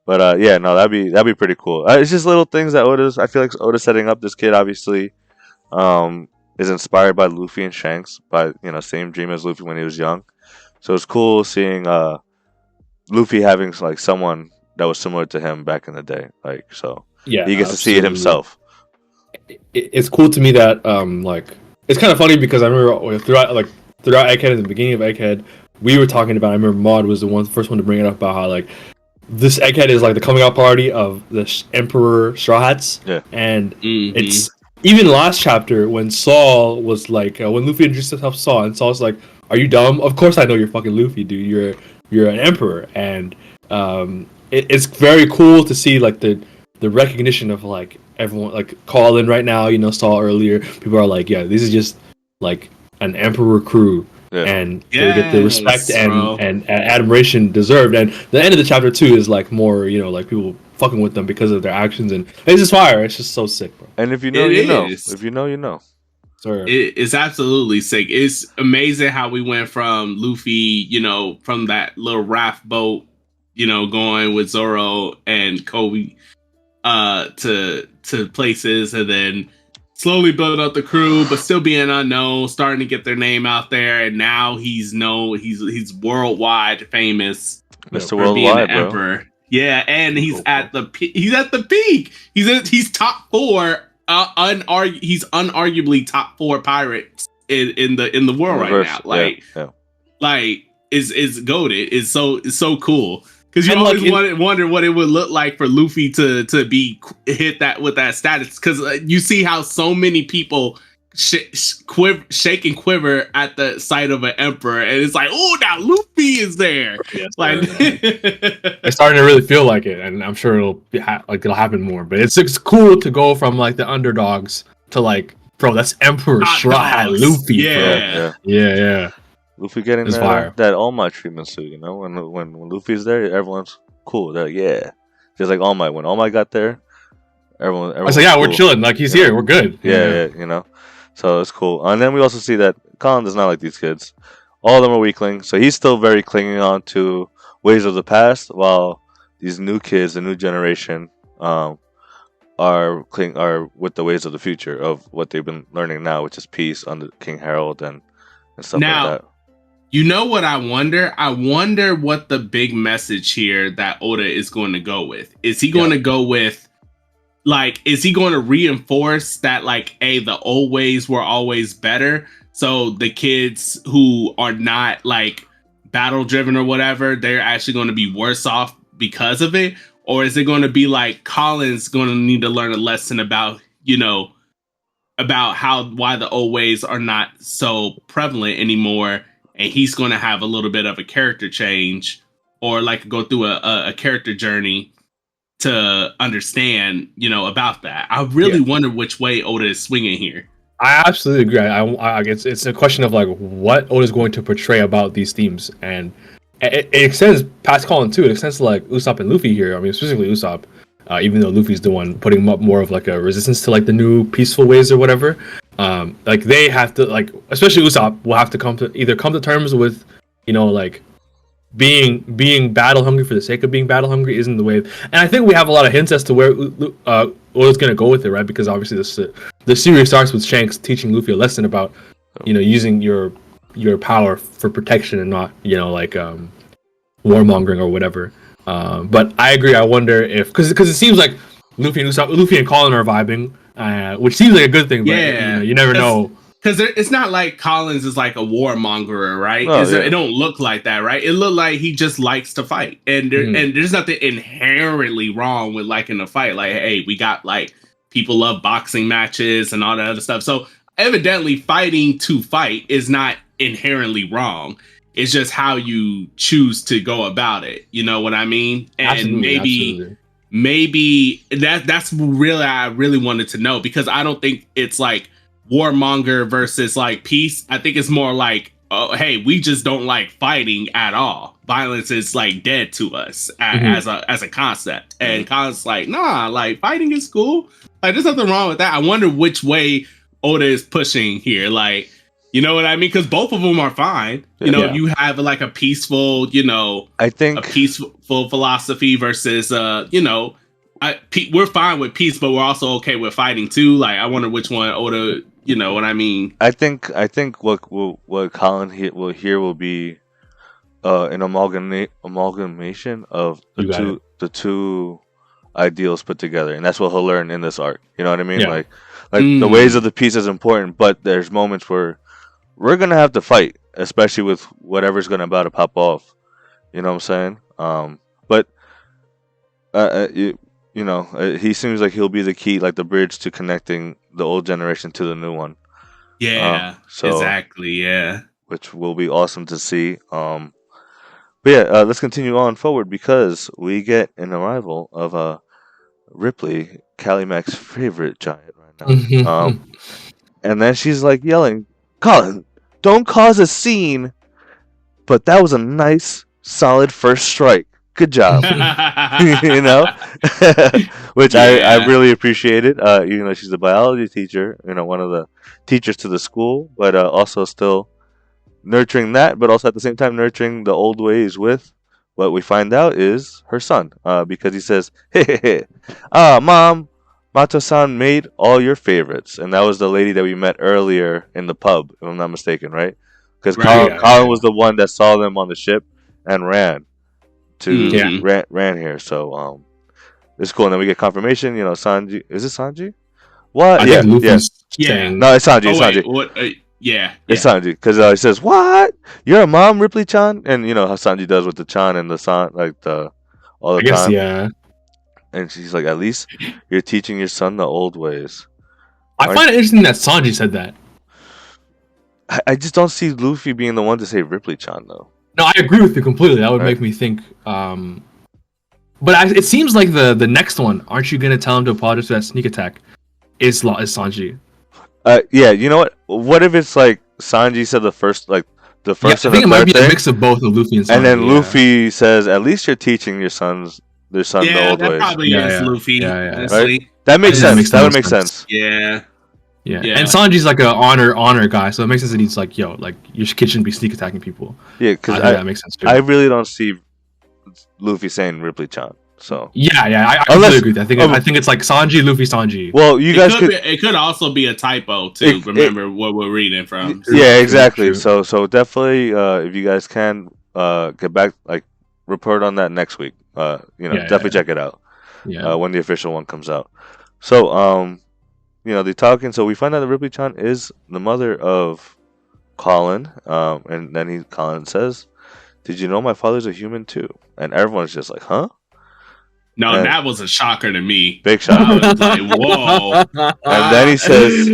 But no, that'd be pretty cool. It's just little things that I feel like Oda's setting up. This kid obviously is inspired by Luffy and Shanks, by same dream as Luffy when he was young. So it's cool seeing Luffy having like someone that was similar to him back in the day. Like he gets to see it himself. It's cool to me that like it's kind of funny because I remember throughout Egghead, in the beginning of Egghead, we were talking about. I remember Maud was the first one to bring it up about how like. This Egghead is like the coming out party of the Emperor Straw Hats, and it's even last chapter when Saul was like, when Luffy introduced himself to Saul, and Saul's like, "Are you dumb? Of course I know you're fucking Luffy, dude. You're an emperor," and it's very cool to see like the recognition of like everyone, like Colin right now, Saul earlier. People are like, yeah, this is just like an emperor crew. Yeah. And they get the respect and admiration deserved. And the end of the chapter 2 is like more, like people fucking with them because of their actions, and it's just fire. It's just so sick, bro. And if you know, you know. If you know, you know. It's absolutely sick. It's amazing how we went from Luffy, from that little raft boat, going with Zoro and Kobe, to places, and then slowly build up the crew, but still being unknown, starting to get their name out there, and now he's known. He's worldwide famous, Mr. Worldwide, bro. Emperor. Yeah, and he's at the peak. He's top 4. He's unarguably top 4 pirates in the world right now. Like is goated. It's so cool. Because you always wonder what it would look like for Luffy to be hit that with that status. Because you see how so many people shake and quiver at the sight of an emperor, and it's like, oh, now Luffy is there. Yes, it's starting to really feel like it, and I'm sure it'll happen more. But it's cool to go from like the underdogs to like, bro, that's Emperor Straw Hat Luffy. Yeah. Luffy getting that All Might treatment too, when Luffy's there, everyone's cool. They're like, yeah, just like All Might. When All Might got there, everyone I was like, yeah, cool. We're chilling. Like he's here, we're good. Yeah. So it's cool. And then we also see that Colin does not like these kids. All of them are weaklings, so he's still very clinging on to ways of the past, while these new kids, the new generation, are with the ways of the future of what they've been learning now, which is peace under King Harold and stuff like that. You know what I wonder? I wonder what the big message here that Oda is going to go with. Is he going to go with, like, is he going to reinforce that, like, hey, the old ways were always better? So the kids who are not, like, battle driven or whatever, they're actually going to be worse off because of it? or is it going to be like Colin's going to need to learn a lesson about, about why the old ways are not so prevalent anymore, and he's going to have a little bit of a character change, or like go through a character journey to understand, about that. I really wonder which way Oda is swinging here. I absolutely agree. I guess it's a question of like what Oda is going to portray about these themes, and it extends past Colin too. It extends to like Usopp and Luffy here. I mean, specifically Usopp, even though Luffy's the one putting up more of like a resistance to like the new peaceful ways or whatever. Like they have to, like, especially Usopp will have to come to terms with, like being battle hungry for the sake of being battle hungry isn't the way. And I think we have a lot of hints as to where Oda's gonna go with it, right? Because obviously the series starts with Shanks teaching Luffy a lesson about, using your power for protection and not, like warmongering or whatever. But I agree. I wonder if because it seems like Luffy and Colin are vibing, which seems like a good thing. But you never know. Because it's not like Collins is like a warmongerer, right? It don't look like that, right? It looked like he just likes to fight, and there's nothing inherently wrong with liking to fight. Like, hey, we got like people love boxing matches and all that other stuff. So evidently, fighting to fight is not inherently wrong. It's just how you choose to go about it. You know what I mean? And absolutely. maybe that's really I really wanted to know, because I don't think it's like warmonger versus like peace. I think it's more like, oh, hey, we just don't like fighting at all. Violence is like dead to us as a concept. And Colin's like, nah, like fighting is cool. Like there's nothing wrong with that. I wonder which way Oda is pushing here. Like, you know what I mean? Because both of them are fine. If you have like a peaceful, I think a peaceful philosophy versus, we're fine with peace, but we're also okay with fighting too. Like, I wonder which one Oda. You know what I mean? I think what Colin will be an amalgamation of the two ideals put together, and that's what he'll learn in this arc. You know what I mean? Yeah. Like the ways of the peace is important, but there's moments where we're gonna have to fight, especially with whatever's gonna about to pop off. You know what I'm saying? But he seems like he'll be the key, like the bridge to connecting the old generation to the new one. Yeah, exactly. Yeah, which will be awesome to see. But yeah, let's continue on forward, because we get an arrival of Ripley, Calimac's favorite giant right now. And then she's like yelling, "Colin, don't cause a scene, but that was a nice, solid first strike. Good job." Which I really appreciated. Even though she's a biology teacher, one of the teachers to the school, but also still nurturing that, but also at the same time nurturing the old ways with what we find out is her son. Because he says, "Hey, Mom, Mato-san made all your favorites," and that was the lady that we met earlier in the pub, if I'm not mistaken, right? Because Colin was the one that saw them on the ship and ran here. So it's cool. And then we get confirmation. Sanji. Is it Sanji? What? Yeah. No, it's Sanji. It's Sanji. What? It's Sanji, because he says, "What? You're a mom, Ripley-chan?" And you know how Sanji does with the chan and the san, like all the time. Yeah. And she's like, "At least you're teaching your son the old ways." I find it interesting that Sanji said that. I just don't see Luffy being the one to say Ripley-chan, though. No, I agree with you completely. That would make me think. But it seems like the next one, aren't you going to tell him to apologize for that sneak attack, is Sanji? Yeah, you know what? What if it's like Sanji said the first. I think it might be a mix of both of Luffy and Sanji. And then Luffy says, "At least you're teaching your son the old ways." Yeah, that probably is Luffy. Right? That makes sense. That would make sense. Yeah. And Sanji's like a honor guy, so it makes sense that he's like, "Yo, like your kid shouldn't be sneak attacking people." Yeah, because that makes sense too. I really don't see Luffy saying Ripley-chan. So I completely agree with that. I think it's like Sanji, Luffy, Sanji. Well, it could also be a typo too. Remember what we're reading from. Yeah, exactly. True. So definitely, if you guys can get back, like report on that next week. Definitely check it out. When the official one comes out. So they're talking. So we find out that Ripley-chan is the mother of Colin. And then Colin says, "Did you know my father's a human too?" And everyone's just like, "Huh?" No, And- that was a shocker to me. Big shocker. I was like, whoa. And then he says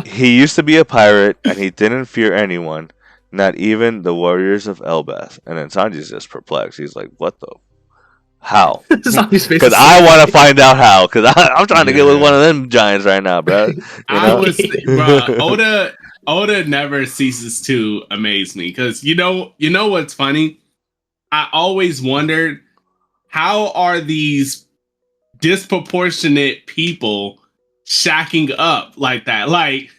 he used to be a pirate and he didn't fear anyone, not even the warriors of Elbaf. And then Sanji's just perplexed. He's like, what the? How? Because I want to find out how. Because I'm trying to get with one of them giants right now, bro. Oda never ceases to amaze me. Because you know what's funny? I always wondered, how are these disproportionate people shacking up like that? Like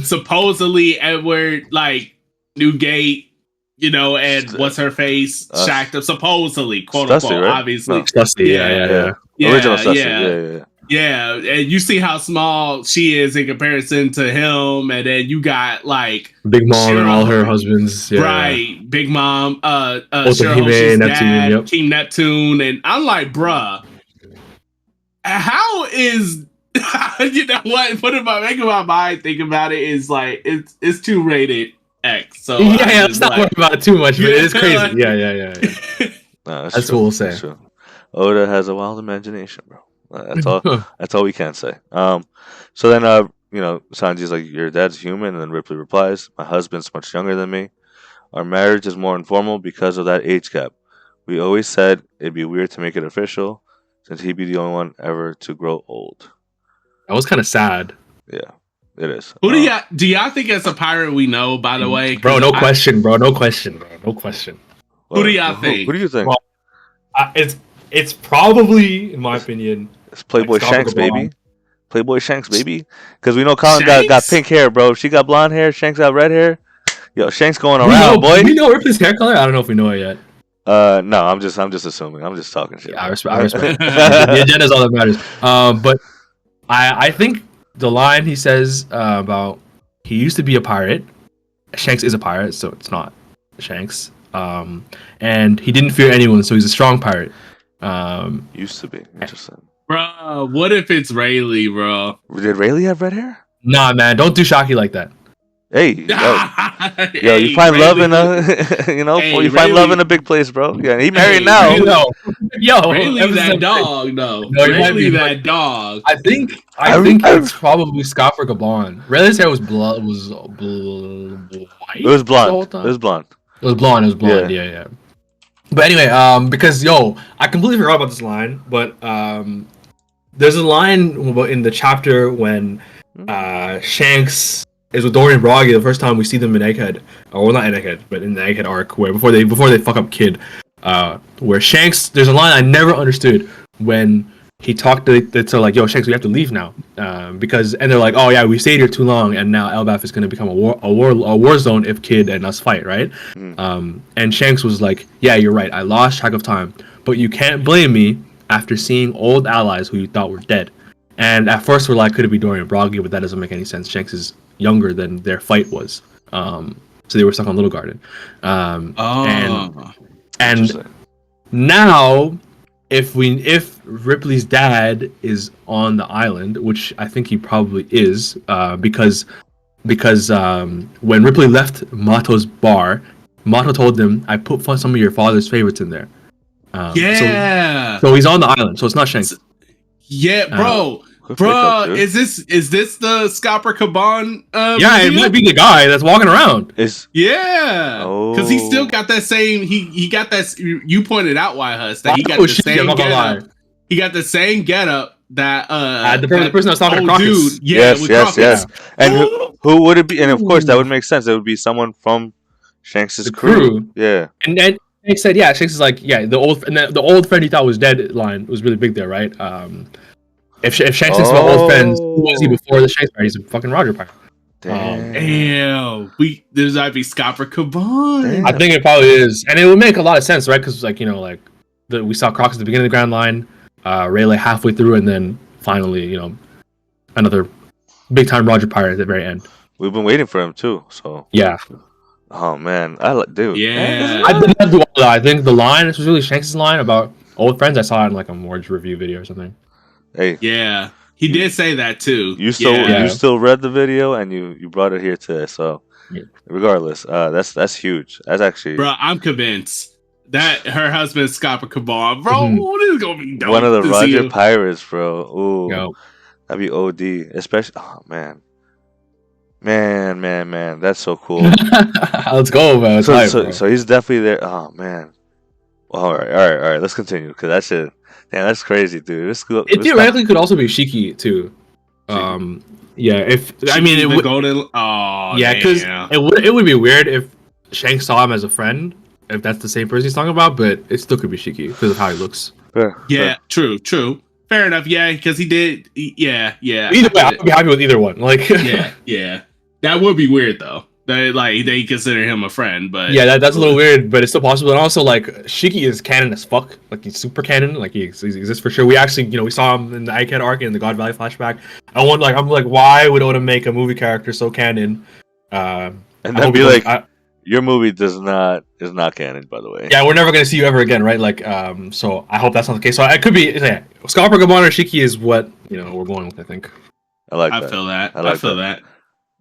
supposedly Edward, like Newgate, and what's her face shacked up, supposedly, quote Stussy, unquote, right? obviously. No. Stussy, yeah. Original Stussy, yeah. And you see how small she is in comparison to him, and then you got like Big Mom and all her husbands, right? Big Mom, Shirahoshi's dad, Neptune, King Neptune, and I'm like, bruh, how is making my mind think about it is like it's 2 rated X. So let's not worry about it too much, but it is crazy. Yeah. No, that's what we'll say. Oda has a wild imagination, bro. That's all. That's all we can say. So then, Sanji's like, "Your dad's human," and then Ripley replies, "My husband's much younger than me. Our marriage is more informal because of that age gap. We always said it'd be weird to make it official, since he'd be the only one ever to grow old." That was kind of sad. Yeah, it is. Who do y'all think it's a pirate we know? By the way, bro, no question. Who do y'all think? Who do you think? Well, it's probably, in my opinion, it's Playboy Shanks, baby. Playboy Shanks, baby. Because we know Colin got pink hair, bro. She got blonde hair. Shanks got red hair. Yo, Shanks going around, boy. Do we know Ripley's hair color? I don't know if we know it yet. No, I'm just assuming. I'm just talking shit. Yeah, I respect. The agenda is all that matters. But I think the line he says about he used to be a pirate. Shanks is a pirate, so it's not Shanks. And he didn't fear anyone, so he's a strong pirate. Used to be. Interesting. Bro, what if it's Rayleigh, bro? Did Rayleigh have red hair? Nah, man, don't do Shocky like that. Hey, you find love in you find love in a big place, bro. Yeah, he married now. Rayleigh that dog, though. No, Rayleigh that dog. I think it's probably Scott for Gabon. Rayleigh's hair was white. It was blonde. It was blonde. Yeah. But anyway, because I completely forgot about this line, but there's a line in the chapter when Shanks is with Dorian Broggy the first time we see them in Egghead, or not in Egghead, but in the Egghead arc, where before they fuck up Kid, where Shanks, there's a line I never understood when he talked to like, yo, Shanks, we have to leave now, and they're like, oh yeah, we stayed here too long, and now Elbaf is gonna become a war zone if Kid and us fight, right? And Shanks was like, yeah, you're right, I lost track of time, but you can't blame me after seeing old allies who you thought were dead. And at first we're like, could it be Dorian Broggy? But that doesn't make any sense. Shanks is younger than their fight was, so they were stuck on Little Garden. And now, if Ripley's dad is on the island, which I think he probably is, because when Ripley left Mato's bar, Mato told them, I put some of your father's favorites in there. So he's on the island, so it's not Shanks. Yeah, bro. Is this the Scopper Caban? Yeah, it might be the guy that's walking around. Because he still got that same. He got that. You pointed out, why Huss, that he got the same getup. He got the same getup that the person that was talking to Crocus. Dude, yes. And who would it be? And of course, that would make sense. It would be someone from Shanks' crew. Yeah. And then he said, yeah, Shanks is like, yeah, the old friend he thought was dead line was really big there, right? If Shanks is my old friends, who was he before the Shanks part? He's a fucking Roger Pirate. Damn. There's might be Scopper Caban. I think it probably is, and it would make a lot of sense, right? Because we saw Crocus at the beginning of the Grand Line, Rayleigh halfway through, and then finally, another big time Roger Pirate at the very end. We've been waiting for him too, so yeah. Oh man, dude. Yeah. I did not do all that. I think the line, this was really Shanks' line about old friends. I saw it in like a Morge review video or something. Hey. Yeah. He did say that too. You still read the video and you brought it here today. So regardless, that's huge. That's actually, bro. I'm convinced that her husband Scott Cabal, bro. Mhm. This is gonna be dope One of the to see Roger him. Pirates, bro. Ooh, Yo, that'd be OD. Especially, oh man, man, that's so cool. let's go, man. It's So, hype, so, bro. so he's definitely there. Oh man. All right. Let's continue because that shit. Damn, that's crazy, dude. It theoretically could also be Shiki too. Shiki. Yeah. If I mean, Shiki it the would. golden. Oh, Yeah, because damn. it would be weird if Shanks saw him as a friend, if that's the same person he's talking about, but it still could be Shiki because of how he looks. Fair, Yeah, true. Fair enough. Yeah, because he did. Yeah. Either way, I'd be happy with either one. Like, Yeah. That would be weird though. They consider him a friend, but yeah, that's a little weird, but it's still possible. And also, like, Shiki is canon as fuck. Like, he's super canon. Like, he exists for sure. We actually, we saw him in the Egghead arc and the God Valley flashback. I'm like, why would Oda make a movie character so canon? and then be like, your movie is not canon, by the way. Yeah, we're never gonna see you ever again, right? Like, so I hope that's not the case. So it could be, yeah, Scalper, Gabon, or Shiki is what we're going with. I think. I feel that. I feel that.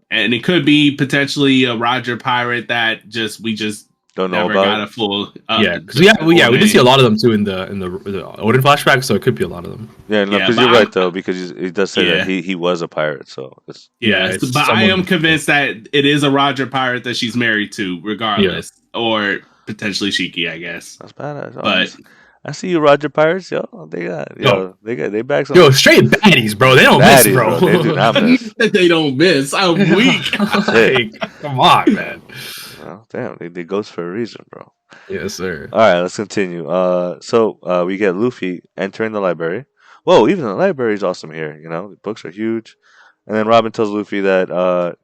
And it could be potentially a Roger pirate that we just don't know never about. Got a full. Yeah, because we did see a lot of them too in the Odin flashback, so it could be a lot of them. Yeah, no, because you're right though, because he does say that he was a pirate, so it's but I am convinced that it is a Roger pirate that she's married to, regardless, or potentially Shiki, I guess. That's badass. But I see you, Roger Pirates. They back some. Yo, straight baddies, bro. They don't miss, bro. They do not miss. They don't miss. I'm weak. Like, come on, man. Well, damn, they ghost for a reason, bro. Yes, sir. All right, let's continue. So we get Luffy entering the library. Whoa, even the library is awesome here. The books are huge. And then Robin tells Luffy that,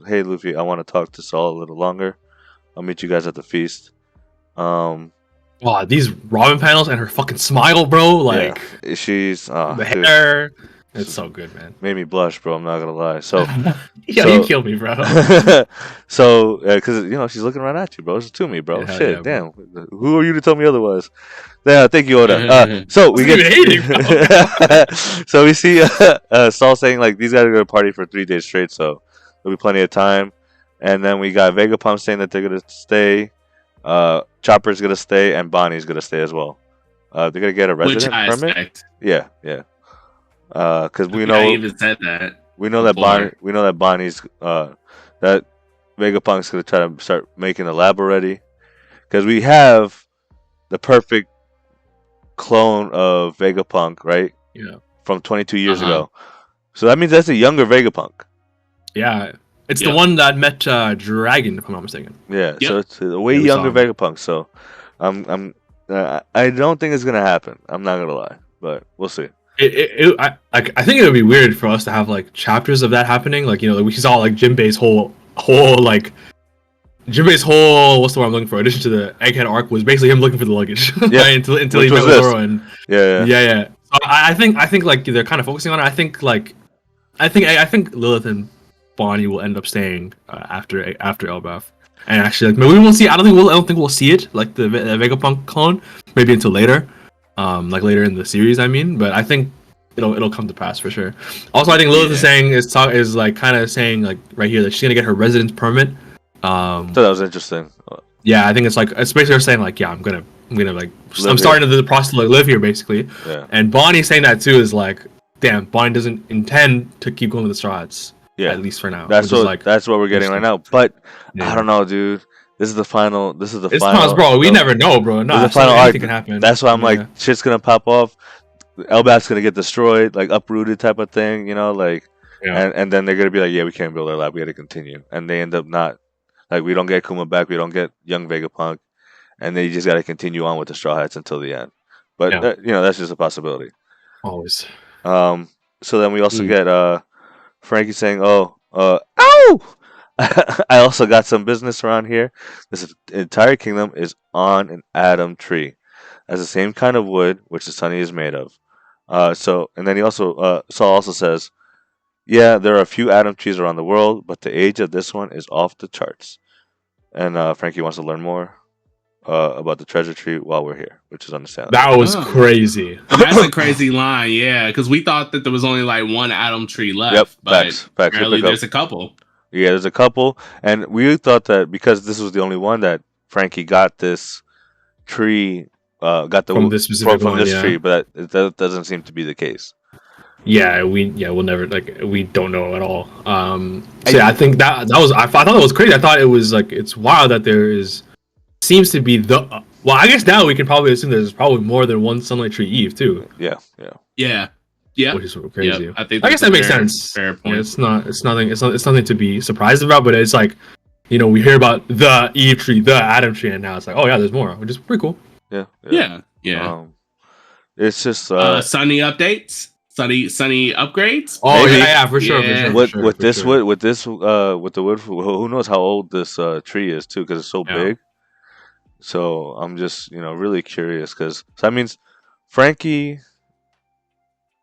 hey, Luffy, I want to talk to Saul a little longer. I'll meet you guys at the feast. Wow, these Robin panels and her fucking smile, bro. Like, she's the hair. It's so good, man. Made me blush, bro. I'm not gonna lie. So, you killed me, bro. So, because she's looking right at you, bro. It's to me, bro. Yeah, Shit, yeah, damn. Who are you to tell me otherwise? Yeah, thank you, Oda. So we get so we see Saul saying like these guys are gonna party for 3 days straight, so there'll be plenty of time. And then we got Vegapunk saying that they're gonna stay. Chopper's gonna stay, and Bonnie's gonna stay as well. They're gonna get a resident permit. Expect. Yeah. Because we know I even said that. We know that Bonnie's that Vegapunk's gonna try to start making the lab already. Because we have the perfect clone of Vegapunk, right? Yeah. From 22 years ago. So that means that's a younger Vegapunk. Yeah. It's the one that met Dragon, if I'm not mistaken. Yeah, so it's a way younger Vegapunk. So, I don't think it's gonna happen. I'm not gonna lie, but we'll see. I think it would be weird for us to have like chapters of that happening. Like we saw like Jinbei's whole what's the word I'm looking for? Addition to the Egghead arc was basically him looking for the luggage. Yeah, until he met with Zoro and yeah. So I think like they're kind of focusing on it. I think Lilith and Bonnie will end up staying after Elbaf. And actually, like, maybe we won't see. I don't think we'll see it like the Vegapunk clone. Maybe until later, like later in the series. I mean, but I think it'll come to pass for sure. Also, I think Lilith is like kind of saying like right here that she's gonna get her residence permit. So that was interesting. Yeah, I think it's basically her saying like, yeah, I'm gonna like I'm starting the process to like live here basically. Yeah. And Bonnie saying that too is like, damn, Bonnie doesn't intend to keep going to the Straw Hats. Yeah, at least for now. That's what we're getting right now. But I don't know, dude. This is the final. Bro. We never know, bro. No, the final arc. Can happen. That's why I'm like, shit's gonna pop off. Elbaf's gonna get destroyed, like uprooted type of thing, like. Yeah. And then they're gonna be like, yeah, we can't build our lab. We got to continue. And they end up not. Like, we don't get Kuma back. We don't get young Vegapunk. And they just got to continue on with the Straw Hats until the end. But that's just a possibility. Always. So then we also get Frankie saying, "Oh, ow! I also got some business around here. This entire kingdom is on an Adam tree, as the same kind of wood which the Sunny is made of." And then he also Saul also says, "Yeah, there are a few Adam trees around the world, but the age of this one is off the charts." And Frankie wants to learn more about the treasure tree while we're here, which is understandable. That was crazy. That's a crazy line, yeah, because we thought that there was only like one Adam tree left. Yep, but facts. Apparently there's a couple. Yeah, there's a couple, and we thought that because this was the only one that Frankie got this tree got the From this specific from one, this yeah. tree, but that doesn't seem to be the case. We'll never we don't know at all. I think that was I thought that was crazy. I thought it was like it's wild that seems to be well. I guess now we can probably assume there's probably more than one Sunlight Tree Eve too. Yeah. Which is crazy. Yep. I guess that makes sense. Fair point. Yeah, it's nothing to be surprised about. But it's like, we hear about the Eve tree, the Adam tree, and now it's like, oh yeah, there's more, which is pretty cool. Yeah. It's just sunny updates. Sunny upgrades. Oh maybe. yeah, for sure. With the wood, who knows how old this tree is too, because it's so big. So I'm just really curious, because that means Frankie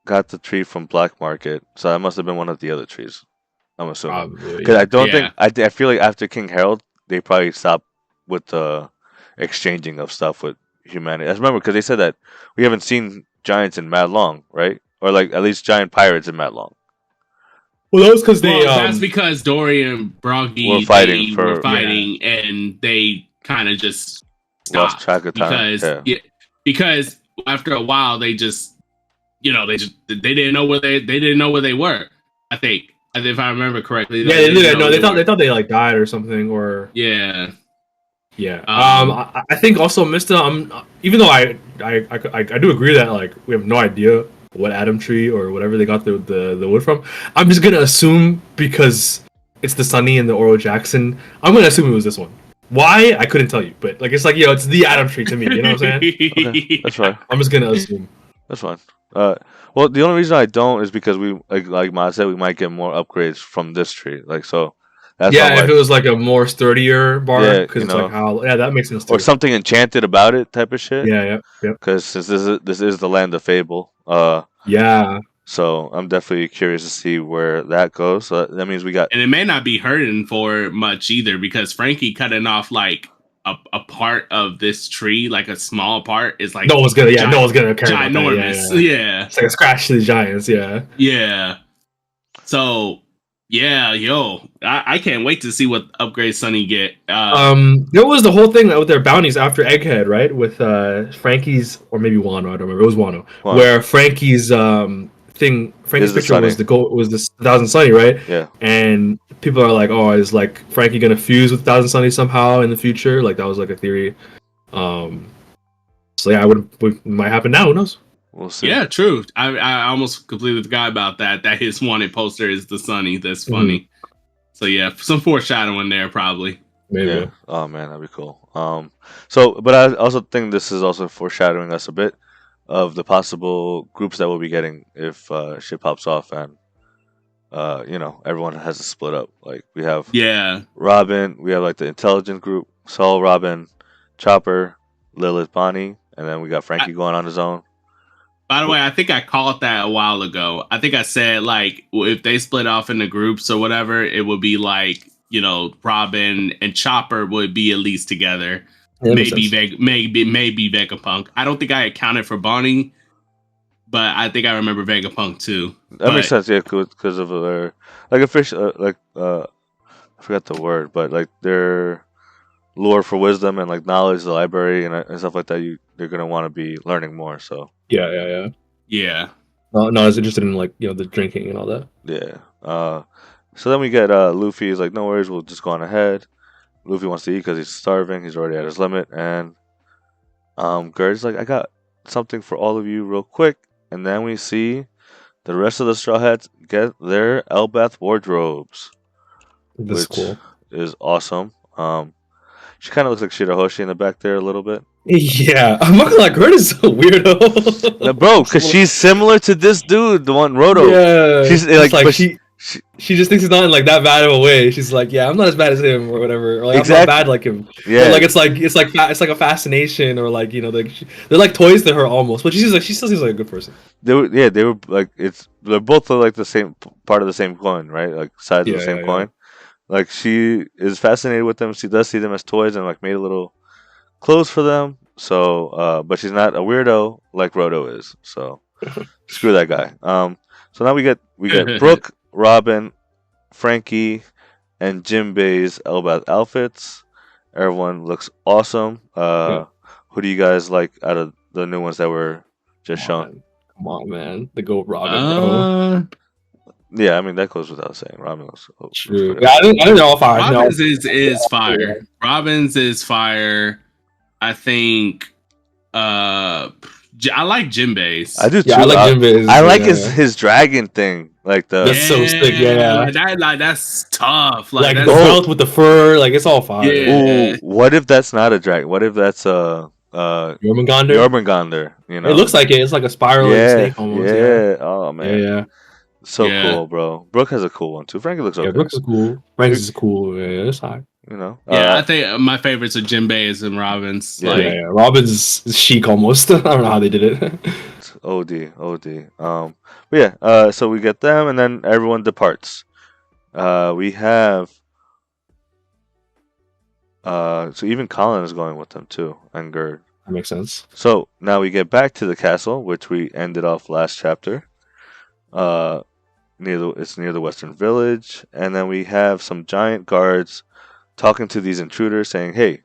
got the tree from Black Market, so that must have been one of the other trees. I'm assuming, because I don't think I feel like after King Harold they probably stopped with the exchanging of stuff with humanity. I remember because they said that we haven't seen giants in mad long, right? Or like at least giant pirates in mad long. Well, that was because that's because Dory and Broggy were fighting, and they kind of just stopped. Lost track of time because after a while they just they didn't know where they were. I think, if I remember correctly. They didn't know. They thought they like died or something, or yeah. I think also Mista. Even though I do agree that like we have no idea what Adam tree or whatever they got the wood from. I'm just gonna assume because it's the Sunny and the Oro Jackson. I'm gonna assume it was this one. Why? I couldn't tell you, but like it's like it's the Adam tree to me. You know what I'm saying? Okay, that's fine. I'm just gonna assume. That's fine. Well, the only reason I don't is because we like Ma said, we might get more upgrades from this tree. Like so. That's if it was like a more sturdier bar, because it's like how that makes sense too. Or something enchanted about it, type of shit. Yeah. Because this is the land of fable. So I'm definitely curious to see where that goes. So that means we got, and it may not be hurting for much either, because Frankie cutting off like a part of this tree, like a small part, is like no one's gonna care ginormous. About that. Yeah. It's like a scratch to the giants. Yeah. So. Yeah, I can't wait to see what upgrade Sunny get. There was the whole thing with their bounties after Egghead, right? With Frankie's, or maybe Wano, I don't remember. It was Wano. Where Frankie's Frankie's picture was the Thousand Sunny, right? Yeah. And people are like, oh, is like Frankie gonna fuse with Thousand Sunny somehow in the future? Like that was like a theory. So yeah, it might happen now. Who knows? We'll see. Yeah, true. I almost completely forgot about that. That his wanted poster is the Sunny. That's funny. Mm-hmm. So yeah, some foreshadowing there probably. Maybe. Yeah. Oh man, that'd be cool. But I also think this is also foreshadowing us a bit of the possible groups that we'll be getting if shit pops off and everyone has to split up. Like we have Robin, we have like the intelligent group, Saul, Robin, Chopper, Lilith, Bonnie, and then we got Frankie going on his own. By the way, I think I called that a while ago. I think I said, like, if they split off into groups or whatever, it would be like, Robin and Chopper would be at least together. Yeah, maybe Vegapunk. I don't think I accounted for Bonnie, but I think I remember Vegapunk too. That makes sense, yeah, because of their like official, I forgot the word, but like their lore for wisdom and like knowledge, the library and stuff like that. They're gonna want to be learning more. So yeah. No, I was interested in like the drinking and all that. Yeah. So then we get Luffy. He's like, no worries, we'll just go on ahead. Luffy wants to eat because he's starving. He's already at his limit, and Gerd's like, I got something for all of you real quick. And then we see the rest of the Straw Hats get their Elbaf wardrobes. This is cool. Is awesome. She kind of looks like Shirahoshi in the back there a little bit. Yeah, I'm not gonna lie, Gerd is a weirdo. Bro, because she's similar to this dude, the one Roto. Yeah, she's like, but she just thinks it's not in like that bad of a way. She's like, yeah, I'm not as bad as him or whatever. Or, like, exactly. I'm not bad like him. Yeah, but, like it's like a fascination or like they're like toys to her almost. But she still seems like a good person. They were like they're both like the same part of the same coin, right? Like sides of the same coin. Like she is fascinated with them. She does see them as toys and like made a little clothes for them. So, but she's not a weirdo like Roto is. So screw that guy. So now we get Brooke, Robin, Frankie, and Jinbei's Elbaf outfits. Everyone looks awesome. Who do you guys like out of the new ones that were just shown? Come on, man. The GOAT Robin, bro. Yeah, I mean that goes without saying. Robin was True. pretty Yeah, I think they're all fire. Robin's is fire. Robin's is fire. I think. I like Jinbei's. I do too. Yeah, I like Jinbei's. I like his dragon thing, like the. That's so sick. Yeah, that's tough. Like that's the belt with the fur, like it's all fire. Yeah. Ooh, what if that's not a dragon? What if that's Jormungandr? Jormungandr, you know. It looks like it. It's like a spiraling snake almost. Yeah. Oh man. Yeah. So cool, bro. Brooke has a cool one too. Frankie looks okay. Yeah, Brooks is cool. Frank's is cool. Yeah, it's high. You know. Yeah, I think my favorites are Jinbei's and Robin's. Yeah. Yeah. Robin's is chic almost. I don't know how they did it. It's OD. But yeah. So we get them, and then everyone departs. We have. So even Colin is going with them too, and Gerd. That makes sense. So now we get back to the castle, which we ended off last chapter. It's near the Western Village, and then we have some giant guards talking to these intruders, saying, "Hey,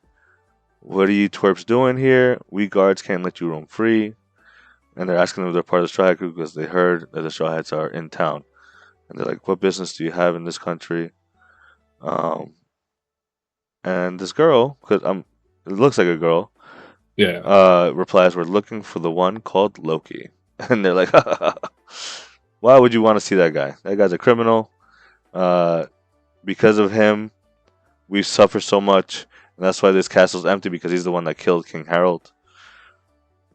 what are you twerps doing here? We guards can't let you roam free." And they're asking them if they're part of the Straw Hat Group because they heard that the Straw Hats are in town. And they're like, "What business do you have in this country?" And this girl, because it looks like a girl, replies, "We're looking for the one called Loki." And they're like, "Why would you want to see that guy? That guy's a criminal. Because of him, we've suffered so much, and that's why this castle's empty, because he's the one that killed King Harold."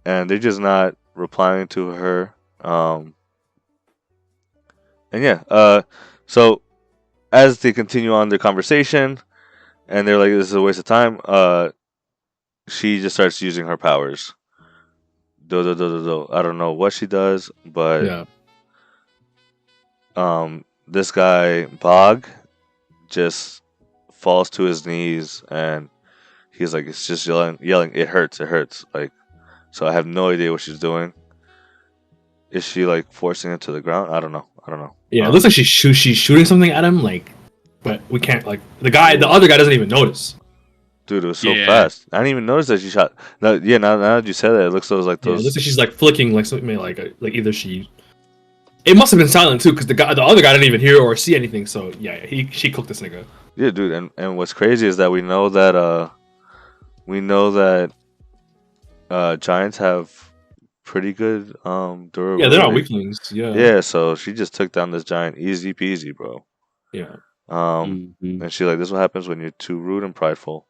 And they're just not replying to her. So as they continue on their conversation, and they're like, "This is a waste of time," she just starts using her powers. I don't know what she does, but this guy Bog just falls to his knees, and he's like, it's just yelling, "It hurts, it hurts!" Like, so I have no idea what she's doing. Is she like forcing him to the ground? I don't know. Yeah, it looks like she's shooting something at him, like, but we can't. Like the other guy doesn't even notice. Dude, it was so fast. I didn't even notice that she shot. No, yeah, now that you said that, it looks like those. Yeah, it looks like she's like flicking like something like either she. It must have been silent too, because the other guy didn't even hear or see anything. So yeah, she cooked this nigga. Yeah, dude, and what's crazy is that we know that giants have pretty good durability. Yeah, they're not weaklings. Yeah. Yeah, so she just took down this giant easy peasy, bro. Yeah. And she's like, "This is what happens when you're too rude and prideful.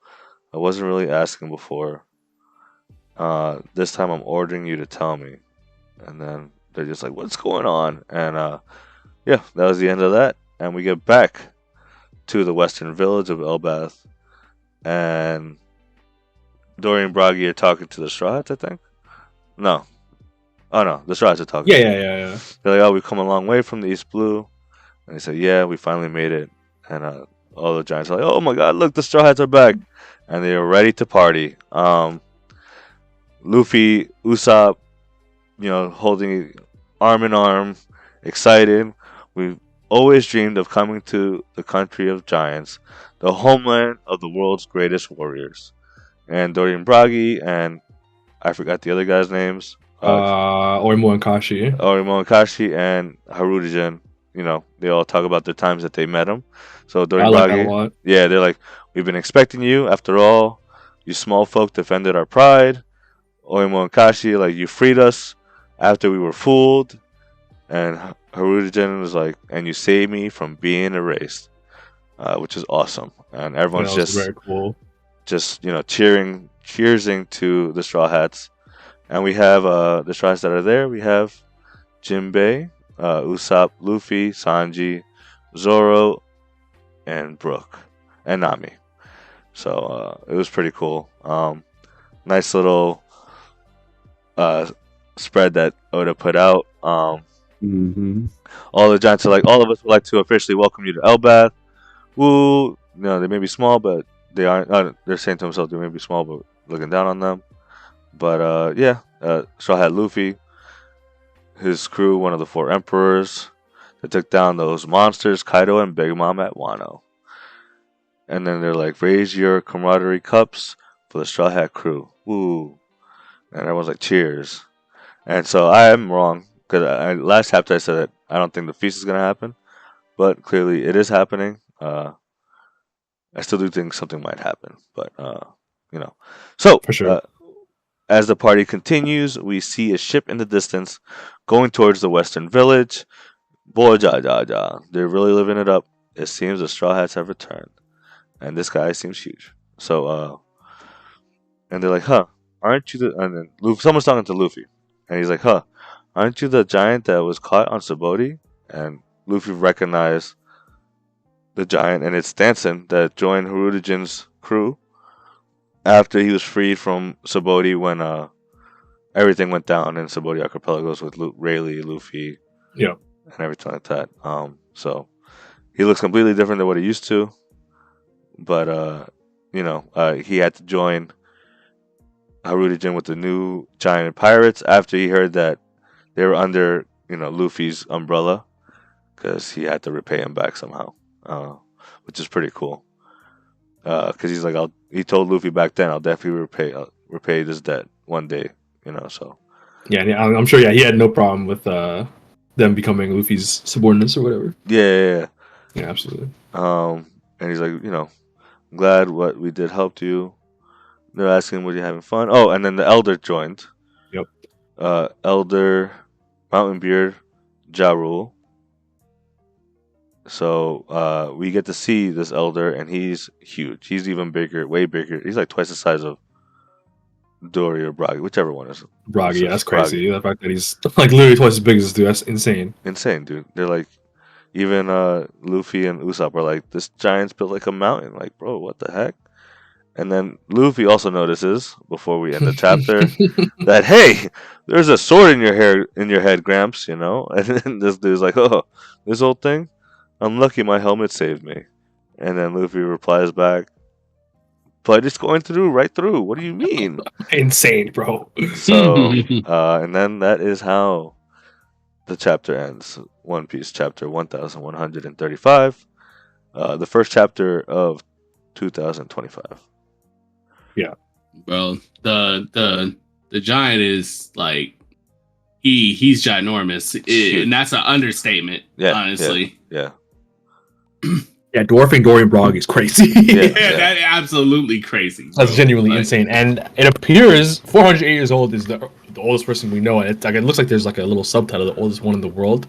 I wasn't really asking before. This time I'm ordering you to tell me." And then they're just like, "What's going on?" And that was the end of that. And we get back to the western village of Elbaf, and Dory and Bragi are talking to the Straw Hats, I think. No. Oh no, the Straw Hats are talking. Yeah. They're like, "Oh, we've come a long way from the East Blue." And they said, "Yeah, we finally made it." And all the giants are like, "Oh my god, look, the Straw Hats are back." And they are ready to party. Luffy, Usopp, holding arm in arm, excited. We've always dreamed of coming to the country of giants, the homeland of the world's greatest warriors. And Dorian Bragi, and I forgot the other guys' names. Orimo and Kashi. And Harudijin. They all talk about the times that they met him. So Dorian Bragi, they're like, "We've been expecting you. After all, you small folk defended our pride." Orimo and Kashi, like, "You freed us after we were fooled." And Harudijin was like, "And you saved me from being erased," which is awesome. And everyone's just very cool. Just cheersing to the Straw Hats. And we have the Straw Hats that are there. We have Jinbei, Usopp, Luffy, Sanji, Zoro, and Brook, and Nami. So it was pretty cool. Nice little spread that Oda put out. All the giants are like, "All of us would like to officially welcome you to Elbaf." Woo! They may be small, but they aren't. They're saying to themselves they may be small, but looking down on them. But Straw Hat Luffy, his crew, one of the 4 emperors, that took down those monsters, Kaido and Big Mom at Wano. And then they're like, "Raise your camaraderie cups for the Straw Hat crew." Woo! and everyone's like, cheers. And so I am wrong because last chapter I said that I don't think the feast is gonna happen, but clearly it is happening. I still do think something might happen, but you know. So For sure. as the party continues, we see a ship in the distance going towards the western village. Boy, they're really living it up. It seems the Straw Hats have returned, and this guy seems huge. So and they're like, huh, aren't you the? And then someone's talking to Luffy, and he's like, huh, aren't you the giant that was caught on Subodi? And Luffy recognized the giant, and it's Stanson that joined Hirudijin's crew after he was freed from Subodi when everything went down in Subodi Archipelagos with Rayleigh, Luffy, Yeah. and everything like that. So he looks completely different than what he used to, but he had to join Hirudijin with the new giant pirates after he heard that they were under Luffy's umbrella because he had to repay him back somehow, which is pretty cool. Because he's like, he told Luffy back then, I'll definitely repay this debt one day, So Yeah, I'm sure. Yeah, he had no problem with them becoming Luffy's subordinates or whatever. yeah. Yeah, absolutely. And he's like, I'm glad what we did helped you. They're asking, were you having fun? Oh, and then the Elder joined. Yep. Elder, Mountain Beard, Ja Rule. So we get to see this Elder, and he's huge. He's even bigger, way bigger. He's like twice the size of Dory or Bragi, whichever one is. Bragi, yeah, that's crazy. The fact that he's like literally twice as big as this dude, that's insane. Insane, dude. They're like, even Luffy and Usopp are like, this giant's built like a mountain. Like, bro, what the heck? And then Luffy also notices, before we end the chapter, that hey, there's a sword in your head, Gramps. And then this dude's like, oh, this old thing. I'm lucky my helmet saved me. And then Luffy replies back, but it's going right through. What do you mean? Insane, bro. So, and then that is how the chapter ends. One Piece chapter 1135, the first chapter of 2025. Yeah. Well, the giant is like he's ginormous, and that's an understatement. Yeah, honestly. Yeah. Yeah, dwarfing Dorian Brog is crazy. Yeah, that is absolutely crazy. Bro. That's genuinely insane. And it appears 408 years old is the oldest person we know. And it looks like there's like a little subtitle, the oldest one in the world.